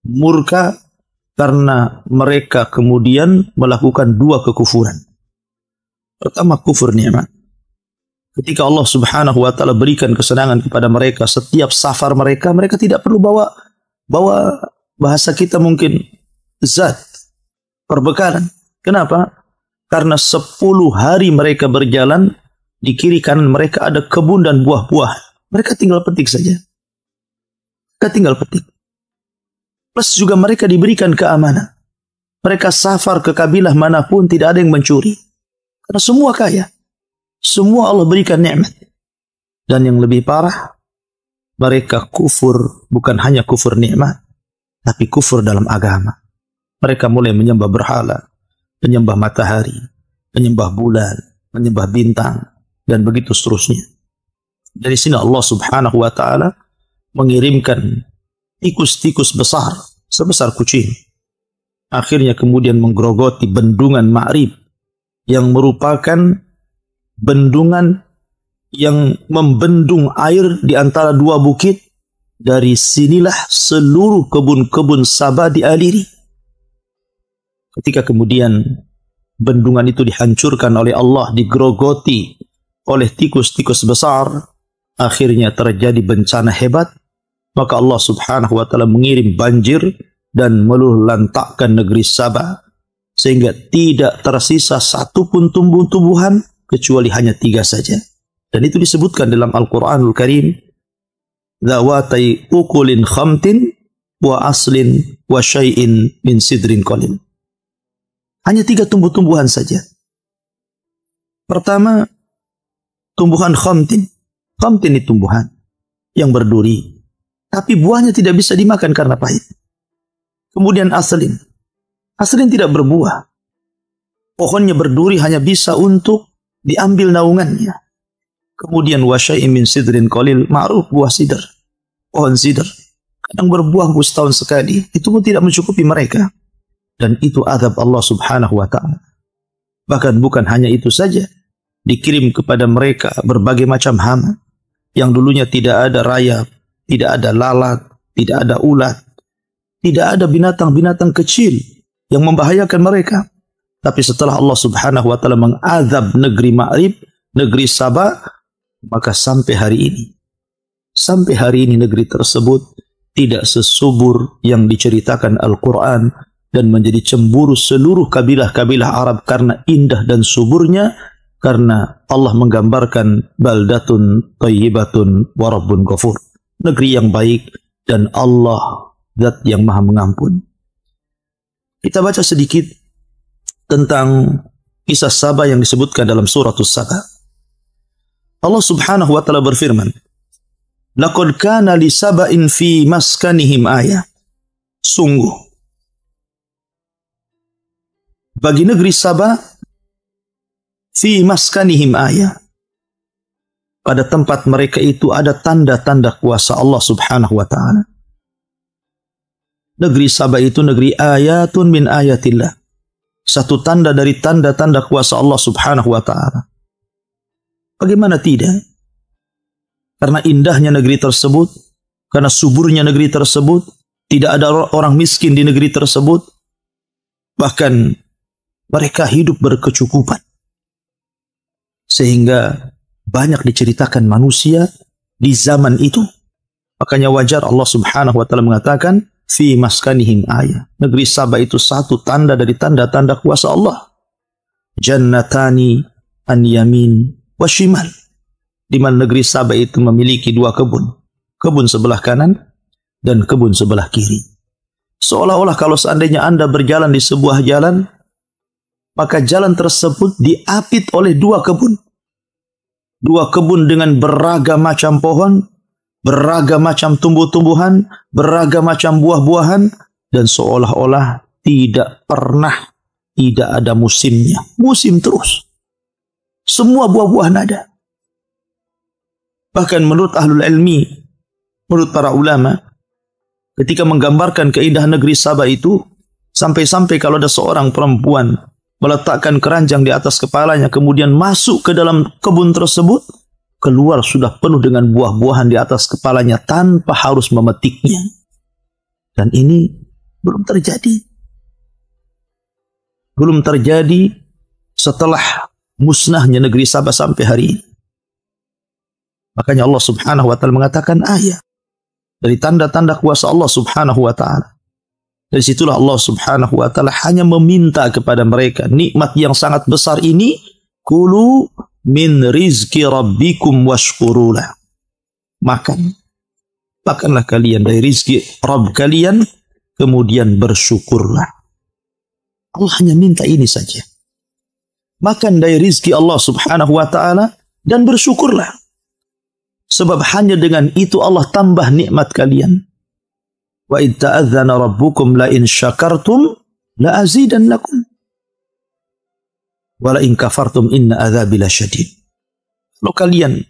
murka karena mereka kemudian melakukan 2 kekufuran. Pertama, kufur nikmat. Ketika Allah Subhanahu wa taala berikan kesenangan kepada mereka, setiap safar mereka tidak perlu bawa bahasa kita mungkin zat, perbekalan. Kenapa? Karena 10 hari mereka berjalan Di kiri kanan mereka ada kebun dan buah-buah. Mereka tinggal petik saja. Mereka tinggal petik. Plus juga mereka diberikan keamanan. Mereka safar ke kabilah manapun, tidak ada yang mencuri. Karena semua kaya. Semua Allah berikan nikmat. Dan yang lebih parah, mereka kufur, bukan hanya kufur nikmat, tapi kufur dalam agama. Mereka mulai menyembah berhala, menyembah matahari, menyembah bulan, menyembah bintang, dan begitu seterusnya. Dari sini Allah Subhanahu wa ta'ala mengirimkan tikus-tikus besar, sebesar kucing. Akhirnya kemudian menggerogoti bendungan Ma'rib, yang merupakan bendungan yang membendung air di antara dua bukit. Dari sinilah seluruh kebun-kebun Sabah dialiri. Ketika kemudian bendungan itu dihancurkan oleh Allah, digerogoti oleh tikus-tikus besar, akhirnya terjadi bencana hebat, maka Allah Subhanahu wa ta'ala mengirim banjir dan meluluhlantakkan negeri Sabah, sehingga tidak tersisa satupun tumbuh-tumbuhan kecuali hanya 3 saja. Dan itu disebutkan dalam Al-Quranul Karim, dhawatai ukulin khamtin wa aslin wa syai'in min sidrin qalil. Hanya 3 tumbuh-tumbuhan saja. Pertama, tumbuhan khamtin. Khamtin itu tumbuhan yang berduri, tapi buahnya tidak bisa dimakan karena pahit. Kemudian aslin. Aslin tidak berbuah. Pohonnya berduri, hanya bisa untuk diambil naungannya. Kemudian wasyai'in min sidrin qalil, ma'ruf buah sidr. Pohon sidr kadang berbuah setahun sekali, itu pun tidak mencukupi mereka. Dan itu azab Allah Subhanahu wa ta'ala. Bahkan bukan hanya itu saja, dikirim kepada mereka berbagai macam hama, yang dulunya tidak ada rayap, tidak ada lalat, tidak ada ulat, tidak ada binatang-binatang kecil yang membahayakan mereka. Tapi setelah Allah Subhanahu wa ta'ala mengazab negeri Ma'rib, negeri Sabah, maka sampai hari ini negeri tersebut tidak sesubur yang diceritakan Al-Quran, dan menjadi cemburu seluruh kabilah-kabilah Arab karena indah dan suburnya, karena Allah menggambarkan baldatun thayyibatun wa rabbun ghafur, negeri yang baik dan Allah zat yang maha mengampun. Kita baca sedikit tentang kisah Sabah yang disebutkan dalam suratul Sabah. Allah Subhanahu wa ta'ala berfirman, laqad kana li saba'in fi maskanihim ayah. Sungguh bagi negeri Sabah, fi maskanihim ayah, pada tempat mereka itu ada tanda-tanda kuasa Allah Subhanahu wa ta'ala. Negeri Sabah itu negeri ayatun min ayatillah, satu tanda dari tanda-tanda kuasa Allah Subhanahu wa ta'ala. Bagaimana tidak? Karena indahnya negeri tersebut, karena suburnya negeri tersebut, tidak ada orang miskin di negeri tersebut, bahkan mereka hidup berkecukupan. Sehingga banyak diceritakan manusia di zaman itu. Makanya wajar Allah Subhanahu wa ta'ala mengatakan, fi maskanihim ayah. Negeri Sabah itu satu tanda dari tanda-tanda kuasa Allah. Jannatani an yamin wa shimal. Di mana negeri Sabah itu memiliki 2 kebun. Kebun sebelah kanan dan kebun sebelah kiri. Seolah-olah kalau seandainya Anda berjalan di sebuah jalan, maka jalan tersebut diapit oleh 2 kebun. 2 kebun dengan beragam macam pohon, beragam macam tumbuh-tumbuhan, beragam macam buah-buahan, dan seolah-olah tidak pernah tidak ada musimnya. Musim terus. Semua buah-buahan ada. Bahkan menurut ahlul ilmi, menurut para ulama, ketika menggambarkan keindahan negeri Sabah itu, sampai-sampai kalau ada seorang perempuan meletakkan keranjang di atas kepalanya, kemudian masuk ke dalam kebun tersebut, keluar sudah penuh dengan buah-buahan di atas kepalanya tanpa harus memetiknya. Dan ini belum terjadi. Belum terjadi setelah musnahnya negeri Sabah sampai hari ini. Makanya Allah Subhanahu wa ta'ala mengatakan ayat dari tanda-tanda kuasa Allah Subhanahu wa ta'ala. Dari situlah Allah Subhanahu wa ta'ala hanya meminta kepada mereka nikmat yang sangat besar ini, kulu min rizki rabbikum washkurulah. Makanlah kalian dari rizki Rabb kalian, kemudian bersyukurlah. Allah hanya minta ini saja. Makan dari rizki Allah subhanahu wa ta'ala dan bersyukurlah. Sebab hanya dengan itu Allah tambah nikmat kalian. Wa id ta'adzana rabbukum la in syakartum la azidannakum wa la in kafartum inna adzabi lasyadid. Kalau kalian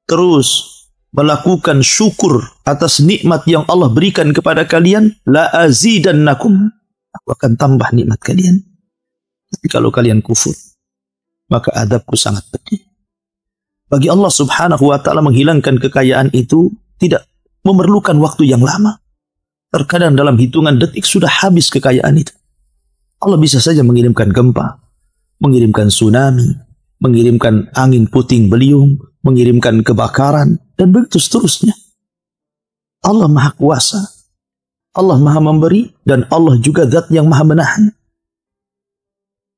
terus melakukan syukur atas nikmat yang Allah berikan kepada kalian, la azidannakum, aku akan tambah nikmat kalian. Tapi kalau kalian kufur, maka adabku sangat pedih. Bagi Allah subhanahu wa ta'ala menghilangkan kekayaan itu tidak memerlukan waktu yang lama. Terkadang dalam hitungan detik sudah habis kekayaan itu. Allah bisa saja mengirimkan gempa, mengirimkan tsunami, mengirimkan angin puting beliung, mengirimkan kebakaran, dan begitu seterusnya. Allah maha kuasa, Allah maha memberi, dan Allah juga zat yang maha menahan.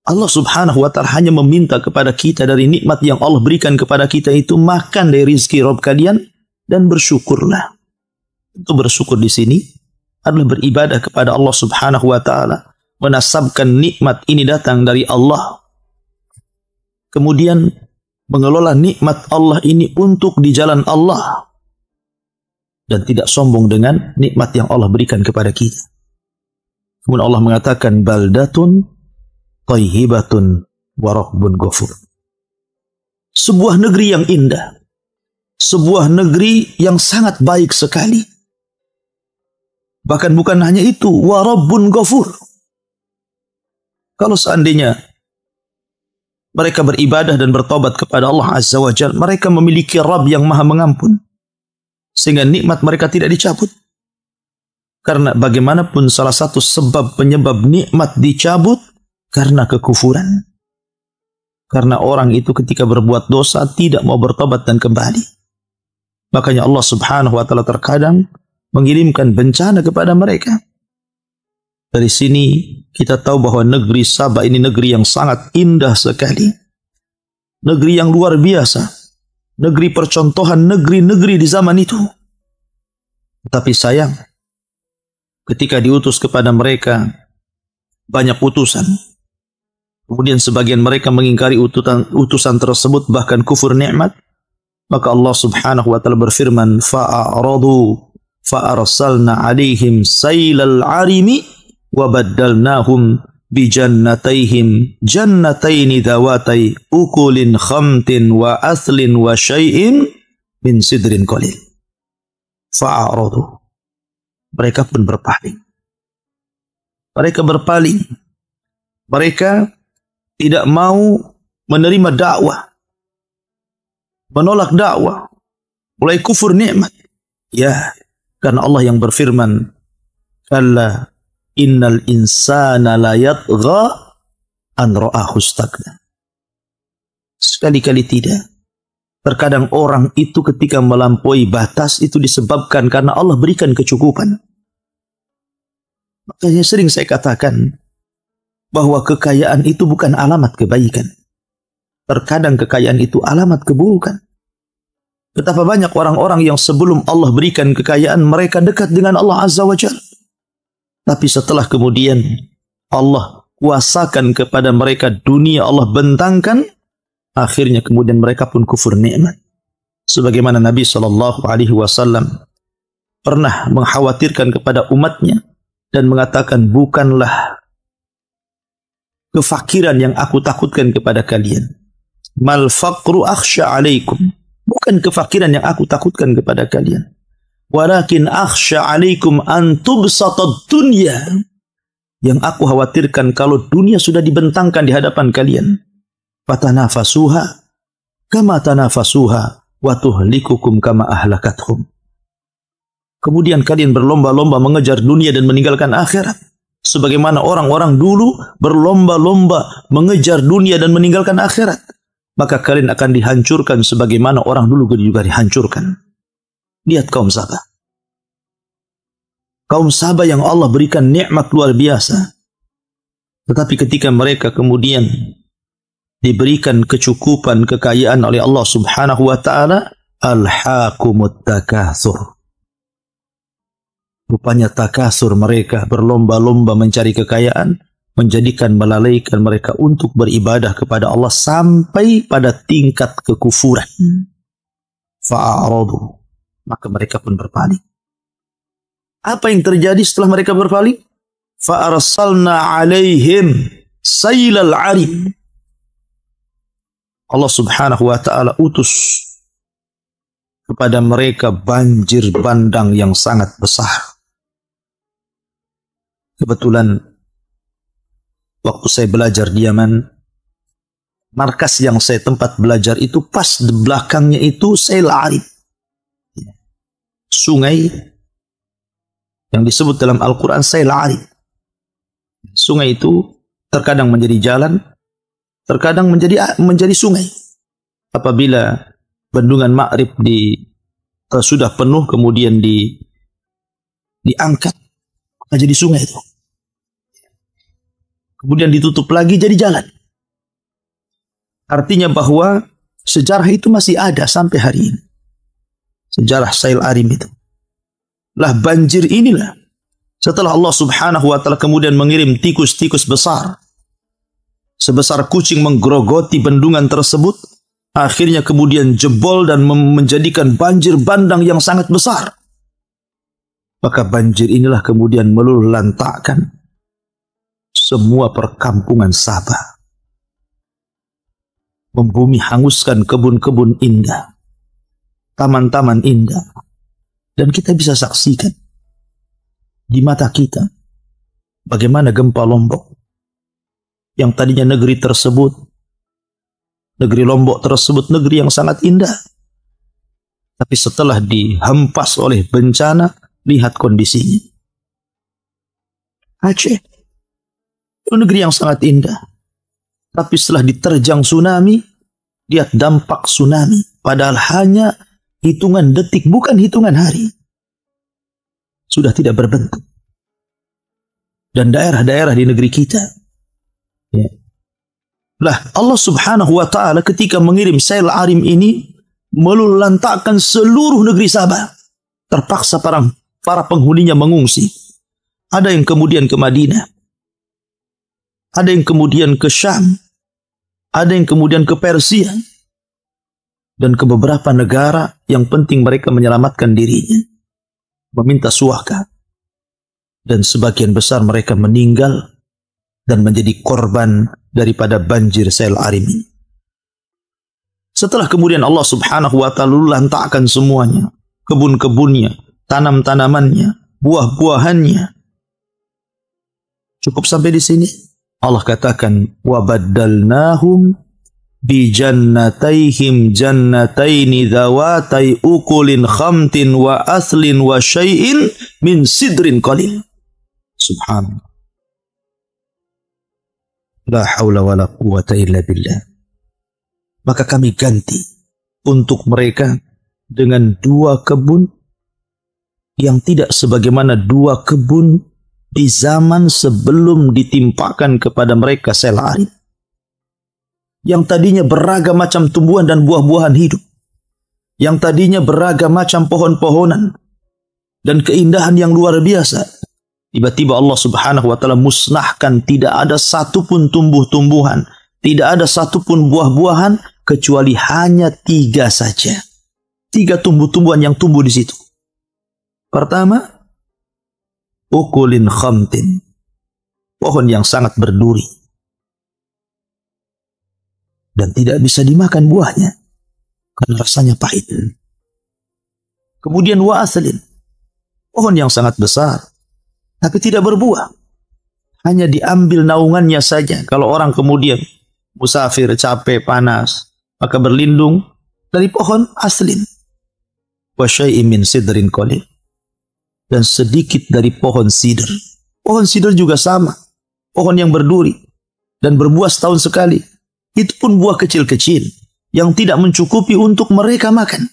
Allah subhanahu wa ta'ala hanya meminta kepada kita dari nikmat yang Allah berikan kepada kita itu, makan dari rizki Rabb kalian dan bersyukurlah. Itu bersyukur di sini adalah beribadah kepada Allah subhanahu wa ta'ala, menasabkan nikmat ini datang dari Allah, kemudian mengelola nikmat Allah ini untuk di jalan Allah, dan tidak sombong dengan nikmat yang Allah berikan kepada kita. Kemudian Allah mengatakan baldatun thayyibatun wa rabbun ghafur. Sebuah negeri yang indah, sebuah negeri yang sangat baik sekali. Bahkan bukan hanya itu, wa rabbun ghafur. Kalau seandainya mereka beribadah dan bertobat kepada Allah Azza wa Jalla, mereka memiliki Rabb yang maha mengampun, sehingga nikmat mereka tidak dicabut. Karena bagaimanapun salah satu sebab penyebab nikmat dicabut karena kekufuran. Karena orang itu ketika berbuat dosa tidak mau bertobat dan kembali. Makanya Allah subhanahu wa ta'ala terkadang mengirimkan bencana kepada mereka. Dari sini kita tahu bahwa negeri Sabah ini negeri yang sangat indah sekali. Negeri yang luar biasa. Negeri percontohan negeri-negeri di zaman itu. Tapi sayang, ketika diutus kepada mereka banyak utusan, kemudian sebagian mereka mengingkari utusan tersebut, bahkan kufur nikmat, maka Allah subhanahu wa ta'ala berfirman, fa'aradu fa'arsalna alaihim sailal arimi wa baddalnahum bi jannatayhim jannataini dhawatai ukulin khamtin wa aslin wa syai'in min sidrin qalil. Fa'aradu, mereka pun berpaling. Mereka tidak mau menerima dakwah, menolak dakwah, mulai kufur nikmat. Ya, karena Allah yang berfirman, kalla innal insana la yatgha an ra'ahu istaghna. Sekali-kali tidak. Terkadang orang itu ketika melampaui batas itu disebabkan karena Allah berikan kecukupan. Makanya sering saya katakan bahwa kekayaan itu bukan alamat kebaikan. Terkadang kekayaan itu alamat keburukan. Betapa banyak orang-orang yang sebelum Allah berikan kekayaan, mereka dekat dengan Allah Azza wa Jalla. Tapi setelah kemudian Allah kuasakan kepada mereka dunia, Allah bentangkan, akhirnya kemudian mereka pun kufur nikmat. Sebagaimana Nabi SAW pernah mengkhawatirkan kepada umatnya dan mengatakan, bukanlah kefakiran yang aku takutkan kepada kalian. Mal faqru akhsha alaikum. Bukan kefakiran yang aku takutkan kepada kalian. Walakin akhsha alaikum an tubsatad dunya. Yang aku khawatirkan kalau dunia sudah dibentangkan di hadapan kalian. Fatanafasuha kama tanafasuha wa tuhlikukum kama ahlakathum. Kemudian kalian berlomba-lomba mengejar dunia dan meninggalkan akhirat. Sebagaimana orang-orang dulu berlomba-lomba mengejar dunia dan meninggalkan akhirat. Maka kalian akan dihancurkan sebagaimana orang dulu juga dihancurkan. Lihat kaum Sabah. Kaum Sabah yang Allah berikan nikmat luar biasa. Tetapi ketika mereka kemudian diberikan kecukupan, kekayaan oleh Allah Subhanahu wa taala, alhaakumut takatsur. Rupanya takasur mereka berlomba-lomba mencari kekayaan menjadikan melalaikan mereka untuk beribadah kepada Allah sampai pada tingkat kekufuran. Fa'aradu, maka mereka pun berpaling. Apa yang terjadi setelah mereka berpaling? Fa'arsalna 'alaihim sailal 'arim. Allah Subhanahu wa taala utus kepada mereka banjir bandang yang sangat besar. Kebetulan waktu saya belajar di Yaman, markas yang saya tempat belajar itu pas di belakangnya itu Sail Arib, sungai yang disebut dalam Al-Quran Sail Arib. Sungai itu terkadang menjadi jalan, terkadang menjadi sungai. Apabila bendungan Ma'rib sudah penuh kemudian diangkat, maka jadi sungai itu. Kemudian ditutup lagi jadi jalan. Artinya bahwa sejarah itu masih ada sampai hari ini. Sejarah Sail Arim itu. Lah banjir inilah. Setelah Allah Subhanahu wa taala kemudian mengirim tikus-tikus besar sebesar kucing menggerogoti bendungan tersebut, akhirnya kemudian jebol dan menjadikan banjir bandang yang sangat besar. Maka banjir inilah kemudian meluluhlantakkan semua perkampungan Sabah. Membumi hanguskan kebun-kebun indah, taman-taman indah. Dan kita bisa saksikan di mata kita bagaimana gempa Lombok yang tadinya negeri Lombok tersebut negeri yang sangat indah, tapi setelah dihempas oleh bencana, lihat kondisinya. Aceh itu negeri yang sangat indah, tapi setelah diterjang tsunami, lihat dampak tsunami, padahal hanya hitungan detik, bukan hitungan hari, sudah tidak berbentuk. Dan daerah-daerah di negeri kita, ya. Lah Allah Subhanahu wa taala ketika mengirim Sail Arim ini meluluhlantakkan seluruh negeri Sabah. Terpaksa para penghuninya mengungsi. Ada yang kemudian ke Madinah, ada yang kemudian ke Syam, ada yang kemudian ke Persia, dan ke beberapa negara yang penting mereka menyelamatkan dirinya, meminta suaka. Dan sebagian besar mereka meninggal dan menjadi korban daripada banjir Sail Arim ini. Setelah kemudian Allah Subhanahu wa taala lantakkan semuanya, kebun-kebunnya, tanam-tanamannya, buah-buahannya. Cukup sampai di sini? Allah katakan, wa baddalnahum bi jannatayhim jannataini dhawatai ukulin khamtin wa aslin wa syai'in min sidrin qalil. Subhanallah. La haula wa la quwata illa billah. Maka kami ganti untuk mereka dengan dua kebun yang tidak sebagaimana dua kebun di zaman sebelum ditimpakan kepada mereka Sail Arim, yang tadinya beragam macam tumbuhan dan buah-buahan hidup, yang tadinya beragam macam pohon-pohonan dan keindahan yang luar biasa. Tiba-tiba Allah Subhanahu wa taala musnahkan, tidak ada satupun tumbuh-tumbuhan, tidak ada satupun buah-buahan, kecuali hanya 3 saja. 3 tumbuh-tumbuhan yang tumbuh di situ. Pertama, ukulin khamtin, pohon yang sangat berduri dan tidak bisa dimakan buahnya karena rasanya pahit. Kemudian wa aslin, pohon yang sangat besar tapi tidak berbuah, hanya diambil naungannya saja. Kalau orang kemudian musafir, capek, panas, maka berlindung dari pohon aslin. Wa syai'in min sidrin qalil, dan sedikit dari pohon sidr. Pohon sidr juga sama, pohon yang berduri dan berbuah setahun sekali. Itu pun buah kecil-kecil yang tidak mencukupi untuk mereka makan.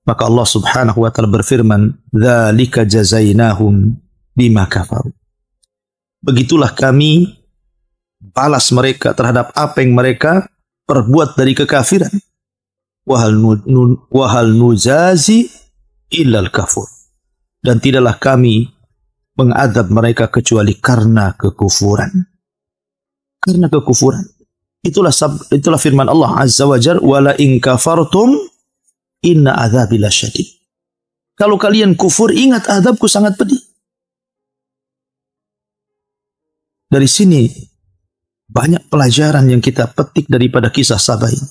Maka Allah Subhanahu wa taala berfirman, "Dzalika jazainahum bima kafaru." Begitulah kami balas mereka terhadap apa yang mereka perbuat dari kekafiran. Wahal nuzazi illal kafur. Dan tidaklah kami mengadab mereka kecuali karena kekufuran. Karena kekufuran. Itulah firman Allah Azza wa Jalla, wala in kafartum inna adzabi lasyadid. Kalau kalian kufur, ingat azabku sangat pedih. Dari sini banyak pelajaran yang kita petik daripada kisah Sabah ini.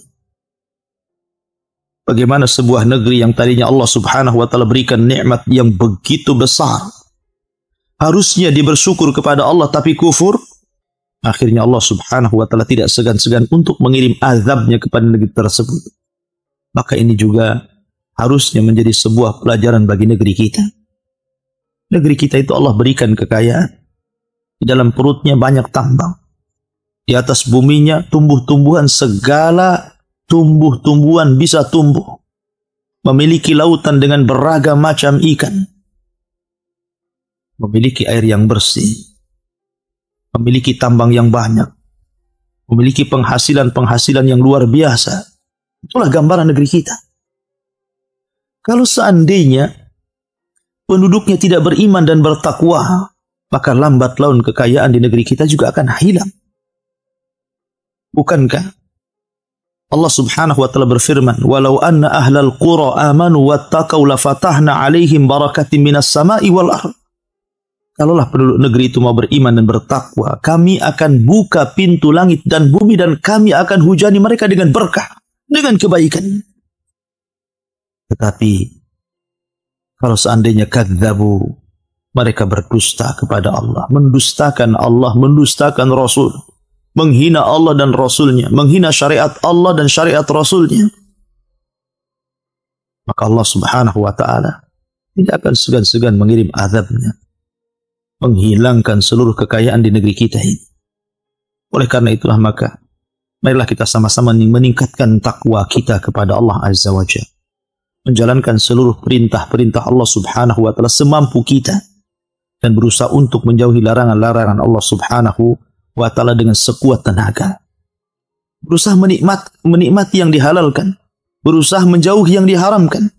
Bagaimana sebuah negeri yang tadinya Allah Subhanahu wa taala berikan nikmat yang begitu besar, harusnya dia bersyukur kepada Allah tapi kufur. Akhirnya Allah Subhanahu wa taala tidak segan-segan untuk mengirim azabnya kepada negeri tersebut. Maka ini juga harusnya menjadi sebuah pelajaran bagi negeri kita. Negeri kita itu Allah berikan kekayaan. Di dalam perutnya banyak tambang. Di atas buminya tumbuh-tumbuhan, segala tumbuh-tumbuhan bisa tumbuh. Memiliki lautan dengan beragam macam ikan. Memiliki air yang bersih. Memiliki tambang yang banyak. Memiliki penghasilan-penghasilan yang luar biasa. Itulah gambaran negeri kita. Kalau seandainya penduduknya tidak beriman dan bertakwa, maka lambat laun kekayaan di negeri kita juga akan hilang. Bukankah Allah Subhanahu wa taala berfirman, "Walau anna ahlal qura amanu wattaqau lafatahna 'alaihim barakatin minas sama'i wal ardh." Kalaulah penduduk negeri itu mau beriman dan bertakwa, kami akan buka pintu langit dan bumi dan kami akan hujani mereka dengan berkah, dengan kebaikan. Tetapi kalau seandainya kadzabu, mereka berdusta kepada Allah, mendustakan Allah, mendustakan Rasul, menghina Allah dan Rasulnya, menghina syariat Allah dan syariat Rasulnya. Maka Allah Subhanahu wa ta'ala tidak akan segan-segan mengirim azabnya, menghilangkan seluruh kekayaan di negeri kita ini. Oleh karena itulah maka marilah kita sama-sama meningkatkan takwa kita kepada Allah Azza wa Jalla, menjalankan seluruh perintah-perintah Allah Subhanahu wa ta'ala semampu kita, dan berusaha untuk menjauhi larangan-larangan Allah Subhanahu wa ta'ala dengan sekuat tenaga. Berusaha menikmati yang dihalalkan. Berusaha menjauhi yang diharamkan.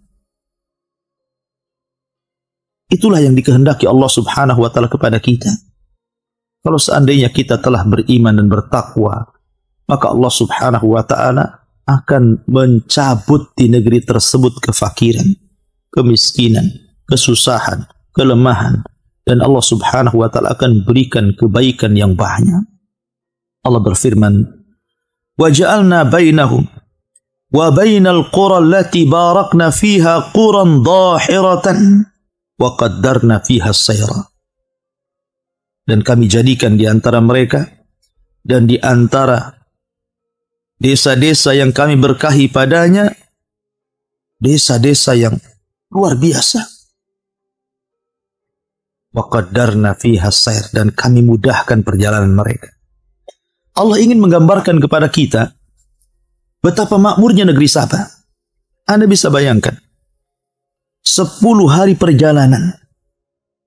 Itulah yang dikehendaki Allah Subhanahu wa ta'ala kepada kita. Kalau seandainya kita telah beriman dan bertakwa, maka Allah Subhanahu wa ta'ala akan mencabut di negeri tersebut kefakiran, kemiskinan, kesusahan, kelemahan. Dan Allah Subhanahu wa ta'ala akan berikan kebaikan yang banyak. Allah berfirman, وَجَعَلْنَا بَيْنَهُمْ وَبَيْنَ الْقُرَى الَّتِي بَارَكْنَا فِيهَا قُرًى ضَاحِرَةً وَقَدَّرْنَا فِيهَا السَّيْرَ. Dan kami jadikan di antara mereka dan di antara desa-desa yang kami berkahi padanya, desa-desa yang luar biasa. وَقَدَّرْنَا فِيهَا السَّيْرَ, dan kami mudahkan perjalanan mereka. Allah ingin menggambarkan kepada kita betapa makmurnya negeri Sabah. Anda bisa bayangkan 10 hari perjalanan,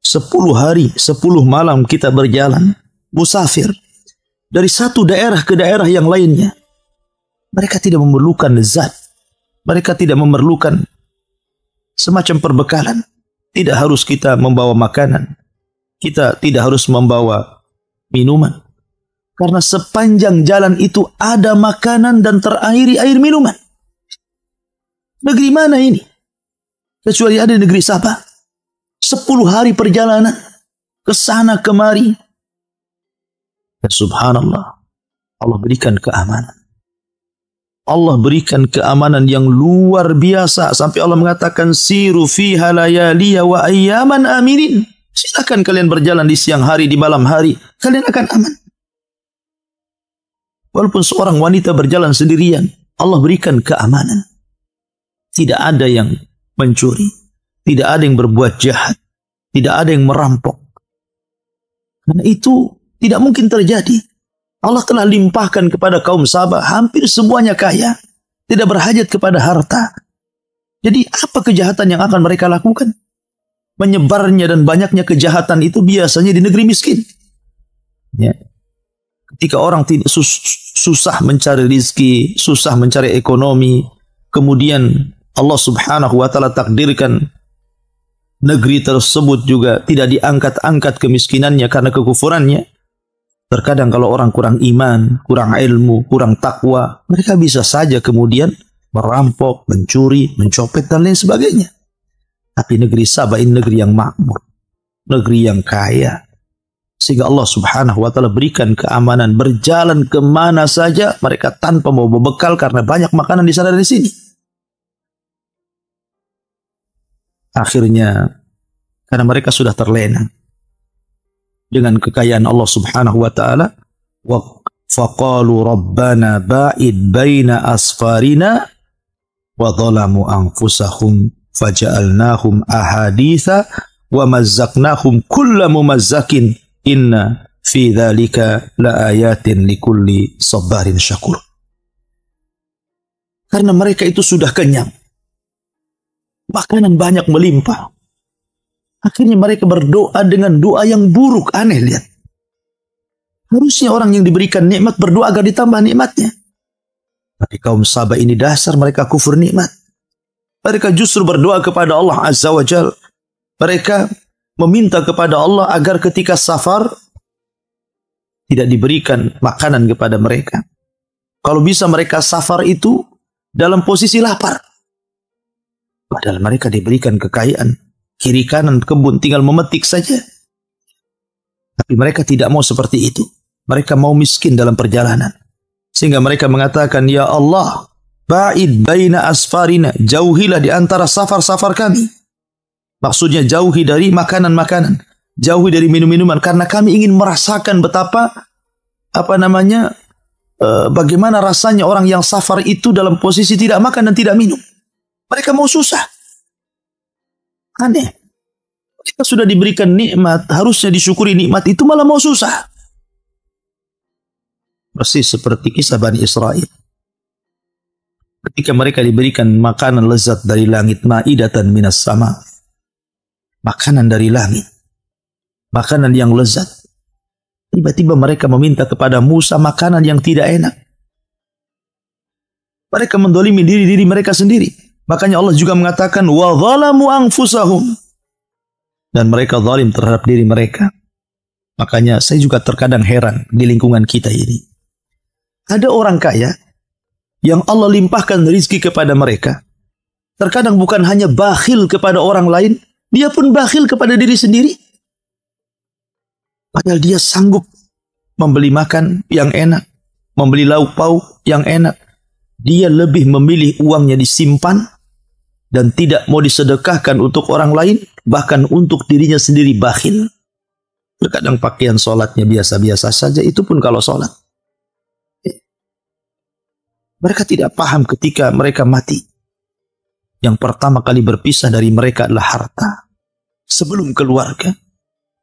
10 hari 10 malam kita berjalan musafir dari satu daerah ke daerah yang lainnya. Mereka tidak memerlukan zat, mereka tidak memerlukan semacam perbekalan. Tidak harus kita membawa makanan. Kita tidak harus membawa minuman. Karena sepanjang jalan itu ada makanan dan terairi air minuman. Negeri mana ini? Kecuali ada negeri Sabah. 10 hari perjalanan. Kesana kemari. Dan subhanallah, Allah berikan keamanan. Allah berikan keamanan yang luar biasa sampai Allah mengatakan siru fiha layaliya wa ayyaman aminin. Silakan kalian berjalan di siang hari, di malam hari, kalian akan aman. Walaupun seorang wanita berjalan sendirian, Allah berikan keamanan. Tidak ada yang mencuri, tidak ada yang berbuat jahat, tidak ada yang merampok. Karena itu tidak mungkin terjadi. Allah telah limpahkan kepada kaum Sabah, hampir semuanya kaya, tidak berhajat kepada harta. Jadi apa kejahatan yang akan mereka lakukan? Menyebarnya dan banyaknya kejahatan itu biasanya di negeri miskin. Ya. Ketika orang susah mencari rizki, susah mencari ekonomi, kemudian Allah subhanahu wa ta'ala takdirkan negeri tersebut juga tidak diangkat-angkat kemiskinannya karena kekufurannya. Terkadang kalau orang kurang iman, kurang ilmu, kurang takwa, mereka bisa saja kemudian merampok, mencuri, mencopet dan lain sebagainya. Tapi negeri Sabah ini negeri yang makmur, negeri yang kaya. Sehingga Allah subhanahu wa ta'ala berikan keamanan, berjalan kemana saja mereka tanpa mau berbekal karena banyak makanan di sana dan di sini. Akhirnya karena mereka sudah terlena dengan kekayaan Allah subhanahu wa ta'ala, wa faqalu rabbana ba'id baina asfarina wa dhalamu anfusahum faja'alnahum ahaditha wa mazzaqnahum kulla mumazzakin inna fi dzalika laayatin likulli sabarin syakur. Karena mereka itu sudah kenyang, makanan banyak melimpah. Akhirnya mereka berdoa dengan doa yang buruk. Aneh, lihat. Harusnya orang yang diberikan nikmat berdoa agar ditambah nikmatnya. Tapi kaum Sabah ini dasar mereka kufur nikmat. Mereka justru berdoa kepada Allah Azza wa Jal. Mereka meminta kepada Allah agar ketika safar tidak diberikan makanan kepada mereka. Kalau bisa mereka safar itu dalam posisi lapar. Padahal mereka diberikan kekayaan. Kiri kanan kebun tinggal memetik saja. Tapi mereka tidak mau seperti itu. Mereka mau miskin dalam perjalanan. Sehingga mereka mengatakan, ya Allah, ba'id baina asfarina, jauhilah di antara safar-safar kami. Maksudnya jauhi dari makanan-makanan, jauhi dari minum-minuman, karena kami ingin merasakan betapa bagaimana rasanya orang yang safar itu dalam posisi tidak makan dan tidak minum. Mereka mau susah. Aneh. Kita sudah diberikan nikmat, harusnya disyukuri nikmat itu malah mau susah. Persis seperti kisah Bani Israel. Ketika mereka diberikan makanan lezat dari langit, ma'idatan minas sama. Makanan dari langit. Makanan yang lezat. Tiba-tiba mereka meminta kepada Musa makanan yang tidak enak. Mereka mendolimi diri mereka sendiri. Makanya Allah juga mengatakan, wa zalamu anfusahum. Dan mereka zalim terhadap diri mereka. Makanya saya juga terkadang heran di lingkungan kita ini. Ada orang kaya yang Allah limpahkan rezeki kepada mereka. Terkadang bukan hanya bakhil kepada orang lain, dia pun bakhil kepada diri sendiri. Padahal dia sanggup membeli makan yang enak, membeli lauk pauk yang enak. Dia lebih memilih uangnya disimpan dan tidak mau disedekahkan untuk orang lain, bahkan untuk dirinya sendiri bakhil. Terkadang pakaian sholatnya biasa-biasa saja, itu pun kalau sholat. Mereka tidak paham ketika mereka mati. Yang pertama kali berpisah dari mereka adalah harta. Sebelum keluarga.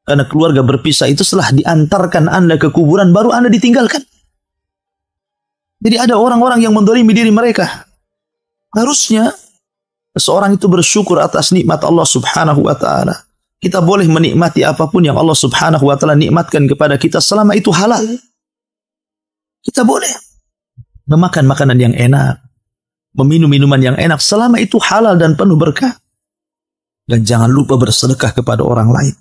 Karena keluarga berpisah itu setelah diantarkan Anda ke kuburan, baru Anda ditinggalkan. Jadi ada orang-orang yang mendolimi diri mereka. Harusnya seorang itu bersyukur atas nikmat Allah subhanahu wa ta'ala. Kita boleh menikmati apapun yang Allah subhanahu wa ta'ala nikmatkan kepada kita selama itu halal. Kita boleh memakan makanan yang enak, meminum minuman yang enak selama itu halal dan penuh berkah. Dan jangan lupa bersedekah kepada orang lain.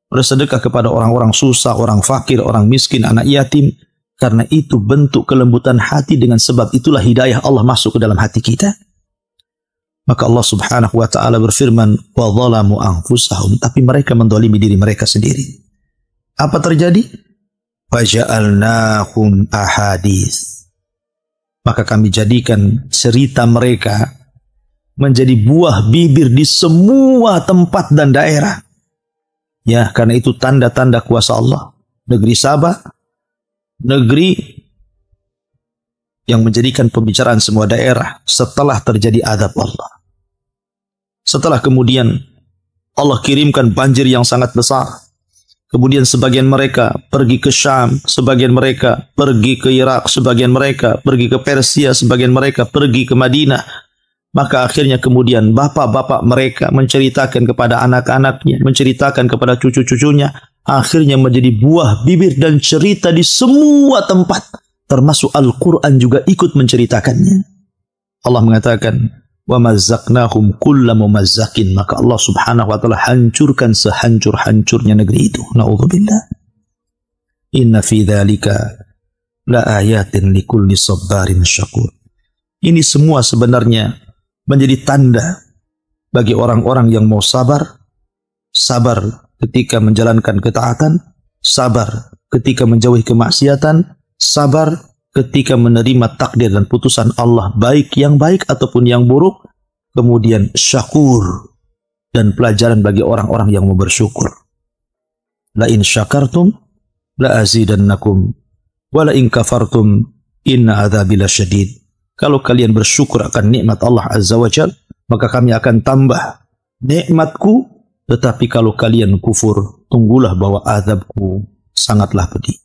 Bersedekah kepada orang-orang susah, orang fakir, orang miskin, anak yatim. Karena itu bentuk kelembutan hati, dengan sebab itulah hidayah Allah masuk ke dalam hati kita. Maka Allah subhanahu wa ta'ala berfirman, wa dhalamu anfusahum, tapi mereka mendolimi diri mereka sendiri. Apa terjadi? Faja'alnahum ahadits. Maka kami jadikan cerita mereka menjadi buah bibir di semua tempat dan daerah. Ya, karena itu tanda-tanda kuasa Allah. Negeri Sabah, negeri yang menjadikan pembicaraan semua daerah setelah terjadi azab Allah. Setelah kemudian Allah kirimkan banjir yang sangat besar. Kemudian sebagian mereka pergi ke Syam, sebagian mereka pergi ke Irak, sebagian mereka pergi ke Persia, sebagian mereka pergi ke Madinah. Maka akhirnya kemudian bapak-bapak mereka menceritakan kepada anak-anaknya, menceritakan kepada cucu-cucunya akhirnya menjadi buah bibir dan cerita di semua tempat, termasuk Al-Quran juga ikut menceritakannya. Allah mengatakan, wa mazzaqnahum kulla mumazzakin, maka Allah subhanahu wa ta'ala hancurkan sehancur-hancurnya negeri itu. Na'udzubillah. Inna fi dzalika la ayatin likulli sabbarin syakur. Ini semua sebenarnya menjadi tanda bagi orang-orang yang mau sabar, sabar ketika menjalankan ketaatan, sabar ketika menjauhi kemaksiatan, sabar ketika menerima takdir dan putusan Allah, baik yang baik ataupun yang buruk, kemudian syakur dan pelajaran bagi orang-orang yang mau bersyukur. La in syakartum la azidannakum wa la in kafartum inna adzabi lasyadid. Kalau kalian bersyukur akan nikmat Allah Azza wa Jalla, maka kami akan tambah nikmatku, tetapi kalau kalian kufur, tunggulah bahwa azabku sangatlah pedih.